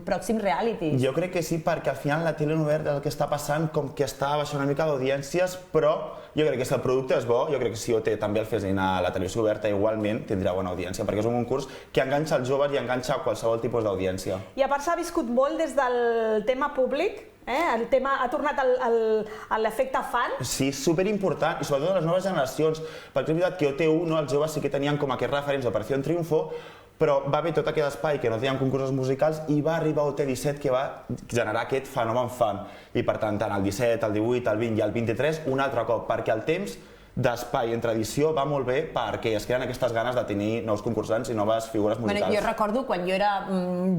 pròxims realities. Jo crec que sí, perquè al final la tele obert el que està passant com que està baixant una mica d'audiències, però jo crec que si el producte és bo, jo crec que si OT també el fessin a la televisió oberta igualment tindrà bona audiència, perquè és un concurs que enganxa els joves i enganxa qualsevol tipus d'audiència. I a part s'ha viscut molt des del tema públic, el tema ha tornat l'efecte fan. Sí, superimportant, i sobretot les noves generacions, perquè és veritat que OT1, els joves sí que tenien com aquests referents d'Operació Triunfo, però va haver tot aquest espai que no tenien concursos musicals i va arribar OT 17 que va generar aquest fenomen fan. I per tant, tant el 17, el 18, el 20 i el 23, un altre cop, perquè el temps d'espai entre edició va molt bé perquè es creen aquestes ganes de tenir nous concursants i noves figures musicals. Jo recordo quan jo era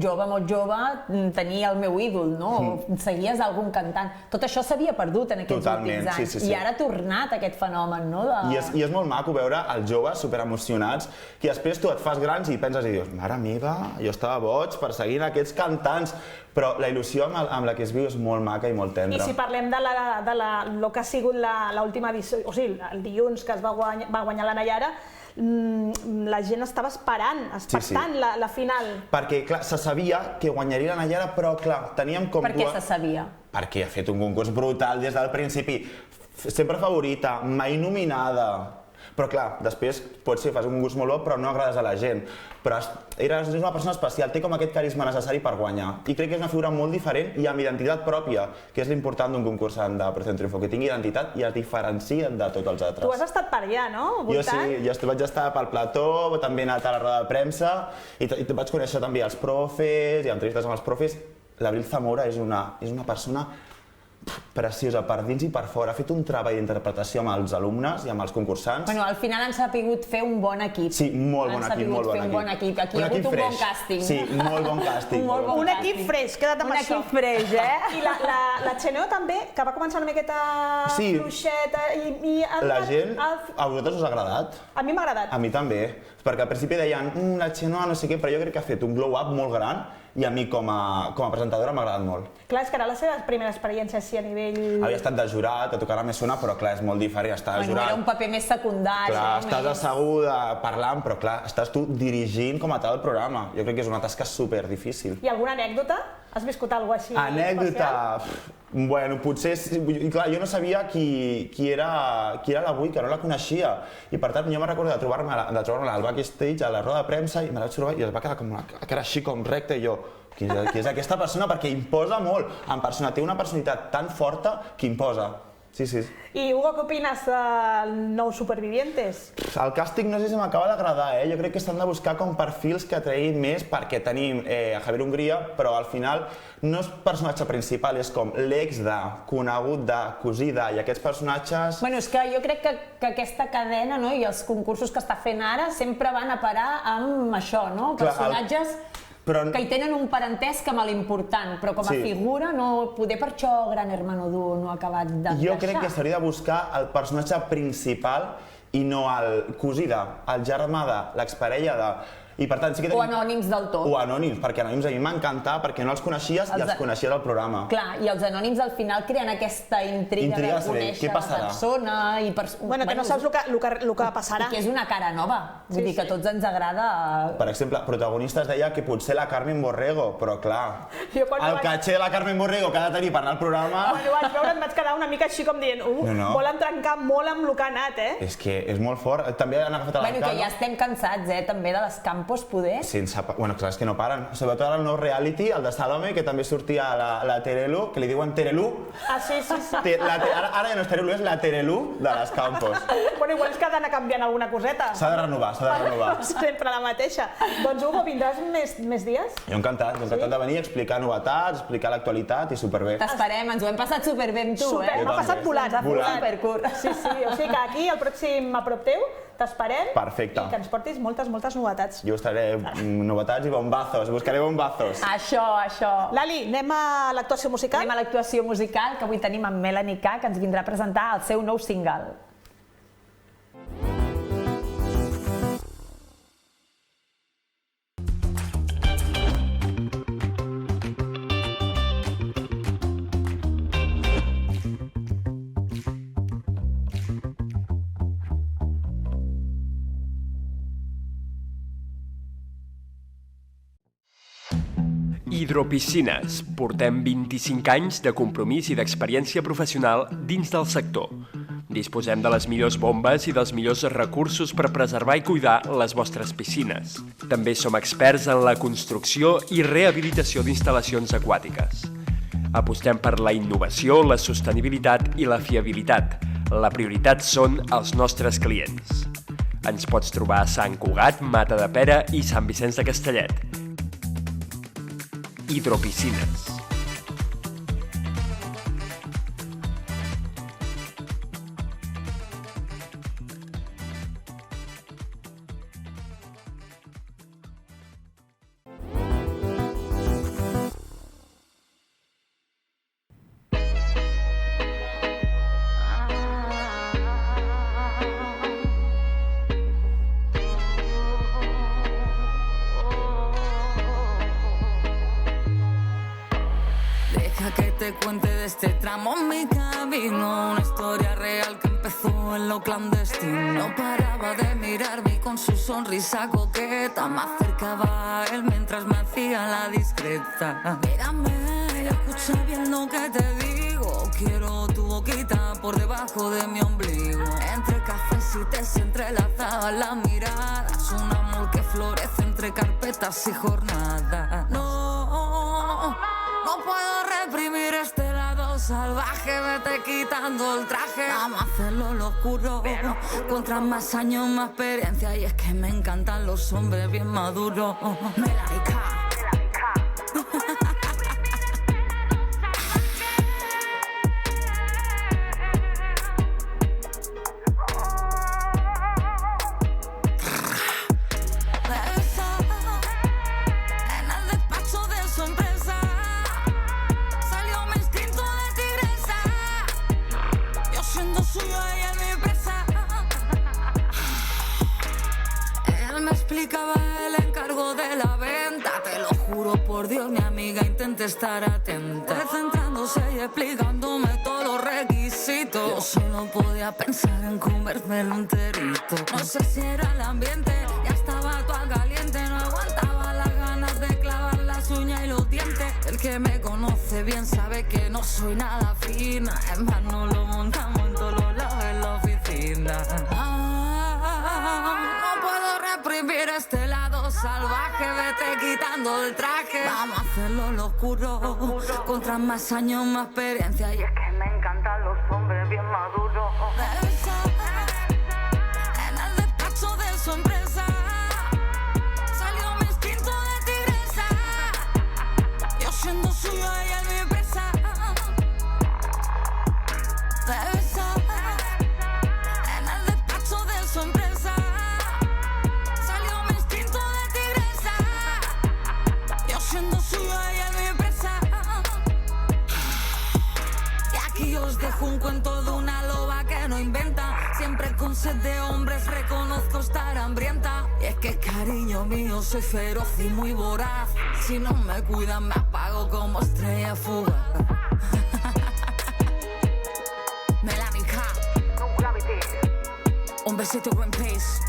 jove, molt jove, tenia el meu ídol, no? Seguies algun cantant. Tot això s'havia perdut en aquests últims anys. I ara ha tornat aquest fenomen, no? I és molt maco veure els joves superemocionats que després tu et fas grans i penses i dius, mare meva, jo estava boig perseguint aquests cantants, però la il·lusió amb la que es viu és molt maca i molt tendra. I si parlem de lo que ha sigut l'última edició, o sigui, el dilluns que es va guanyar la Nayara, la gent estava expectant la final. Perquè, clar, se sabia que guanyaria la Nayara, però, clar, teníem com... Per què se sabia? Perquè ha fet un concurs brutal des del principi. Sempre favorita, mai nominada. Però clar, després pot ser, fas un concurs molt bo, però no agrades a la gent. Però és una persona especial, té com aquest carisma necessari per guanyar. I crec que és una figura molt diferent i amb identitat pròpia, que és l'important d'un concursant d'Operació Triunfo, que tingui identitat i es diferenciï de tots els altres. Tu has estat per allà, no? Jo sí, jo vaig estar pel plató, també he anat a la roda de premsa i vaig conèixer també els profes i entrevistes amb els profes. L'Abril Zamora és una persona preciosa per dins i per fora. Ha fet un treball d'interpretació amb els alumnes i amb els concursants. Bueno, al final han sabut fer un bon equip. Sí, molt bon equip, molt bon equip. Aquí hi ha hagut un bon càsting. Sí, molt bon càsting. Un equip freix, queda't amb això. Un equip freix, I la Xeneo també, que va començar una miqueta fluixeta i... La gent, a vosaltres us ha agradat? A mi m'ha agradat. A mi també, perquè al principi deien la Xeneo no sé què, però jo crec que ha fet un glow-up molt gran i a mi com a presentadora m'ha agradat molt. Clar, és que era la seva primera experiència així a nivell... Havia estat de jurat, a tocar la més sona, però clar, és molt diferent estar de jurat. Era un paper més secundari. Clar, estàs asseguda parlant, però clar, estàs tu dirigint com a tal el programa. Jo crec que és una tasca superdifícil. I alguna anècdota? Has viscut alguna cosa així especial? Bueno, potser... Clar, jo no sabia qui era l'Avui, que no la coneixia. I per tant, jo me'n recordo de trobar-me al backstage, a la roda de premsa, i me la vaig trobar i es va quedar com una cara així com recta, i jo... Qui és aquesta persona? Perquè imposa molt en persona. Té una personalitat tan forta que imposa. Sí, sí. I Hugo, què opines del nou Supervivientes? El càsting no sé si m'acaba d'agradar, Jo crec que s'han de buscar com perfils que atraïn més perquè tenim a Javier Hungría, però al final no és personatge principal, és com l'ex de, conegut de, cosí de, i aquests personatges... Bueno, és que jo crec que aquesta cadena i els concursos que està fent ara sempre van a parar amb això, no? Personatges que hi tenen un parentesc amb l'important, però com a figura, poder per això Gran Hermano Duo no ha acabat d'encaixar. Jo crec que s'hauria de buscar el personatge principal i no el cosí de, el germà de, l'exparella de... I per tant, sí que o anònims del tot. O anònims, perquè anònims a mi m'encanta, perquè no els coneixies i els coneixies del programa. Clar, i els anònims al final creen aquesta intriga de conèixer la persona i... Bueno, que no saps el que passarà. I que és una cara nova, vull dir que a tots ens agrada... Per exemple, protagonista es deia que potser la Carmen Borrego, però clar, el caché de la Carmen Borrego que ha de tenir per anar al programa... Quan ho vaig veure em vaig quedar una mica així com dient volen trencar molt amb el que ha anat, És que és molt fort. També han agafat a l'alcalde... Bueno, que ja estem cansats, també, de les Campos, poder. Bueno, clar, és que no paren. Sobretot ara el nou reality, el de Salome, que també sortia la Terelu, que li diuen Terelu. Ah, sí. Ara ja no és Terelu, és la Terelu de les Campos. Bueno, igual és que ha d'anar canviant alguna coseta. S'ha de renovar. Sempre la mateixa. Doncs Hugo, vindràs més dies? Jo encantat de venir a explicar novetats, explicar l'actualitat i superbé. T'esperem, ens ho hem passat superbé amb tu, M'ha passat volant. Supercurt. Sí, o sigui que aquí, al pròxim a prop teu, t'esperem. Perfecte. I que ens portis moltes novetats. Jo estaré novetats i bombazos, buscaré bombazos. Això. Lali, anem a l'actuació musical? Anem a l'actuació musical, que avui tenim amb Melanie K, que ens vindrà a presentar el seu nou single. Hidropiscines. Portem 25 anys de compromís i d'experiència professional dins del sector. Disposem de les millors bombes i dels millors recursos per preservar i cuidar les vostres piscines. També som experts en la construcció i rehabilitació d'instal·lacions aquàtiques. Apostem per la innovació, la sostenibilitat i la fiabilitat. La prioritat són els nostres clients. Ens pots trobar a Sant Cugat, Matadepera i Sant Vicenç de Castellet. Hidropiscines. Que te cuente de este tramo en mi camino, una historia real que empezó en lo clandestino. No paraba de mirarme con su sonrisa coqueta, me acercaba a él mientras me hacía la discreta. Mírame, escucha bien lo que te digo, quiero tu boquita por debajo de mi ombligo. Entre cafés y tés se entrelazaban las miradas, un amor que florece entre carpetas y jornadas. No puedo reprimir este lado salvaje, vete quitando el traje. Vamos a hacerlo lo oscuro, contra más años, más experiencia. Y es que me encantan los hombres bien maduros. Melanie K. El encargo de la venta, te lo juro por Dios, mi amiga, intenta estar atenta, centrándose y explicándome todos los requisitos. Yo solo podía pensar en comérmelo enterito. No sé si era el ambiente, ya estaba toda caliente, no aguantaba las ganas de clavar las uñas y los dientes. El que me conoce bien sabe que no soy nada fina, es más, no lo montamos en todos los lados en la oficina. No puedo reprimir este lado salvaje, vete quitando el traje. Vamos a hacerlo lo oscuro, contra más años, más experiencia. Y es que me encantan los hombres bien maduros. Debes saber, en el despacho de su empresa salió mi instinto de tigresa. Yo siendo suya, ella es mi presa. Debes saber, en el despacho de su empresa salió mi instinto de tigresa. Yo siendo suya, ella es mi presa. Y aquí os dejo un cuento de una loba que no inventa. Siempre con sed de hombres reconozco estar hambrienta. Y es que cariño mío soy feroz y muy voraz. Si no me cuidan me apago como estrella fugaz. Melanie K. Un besito, buen pace.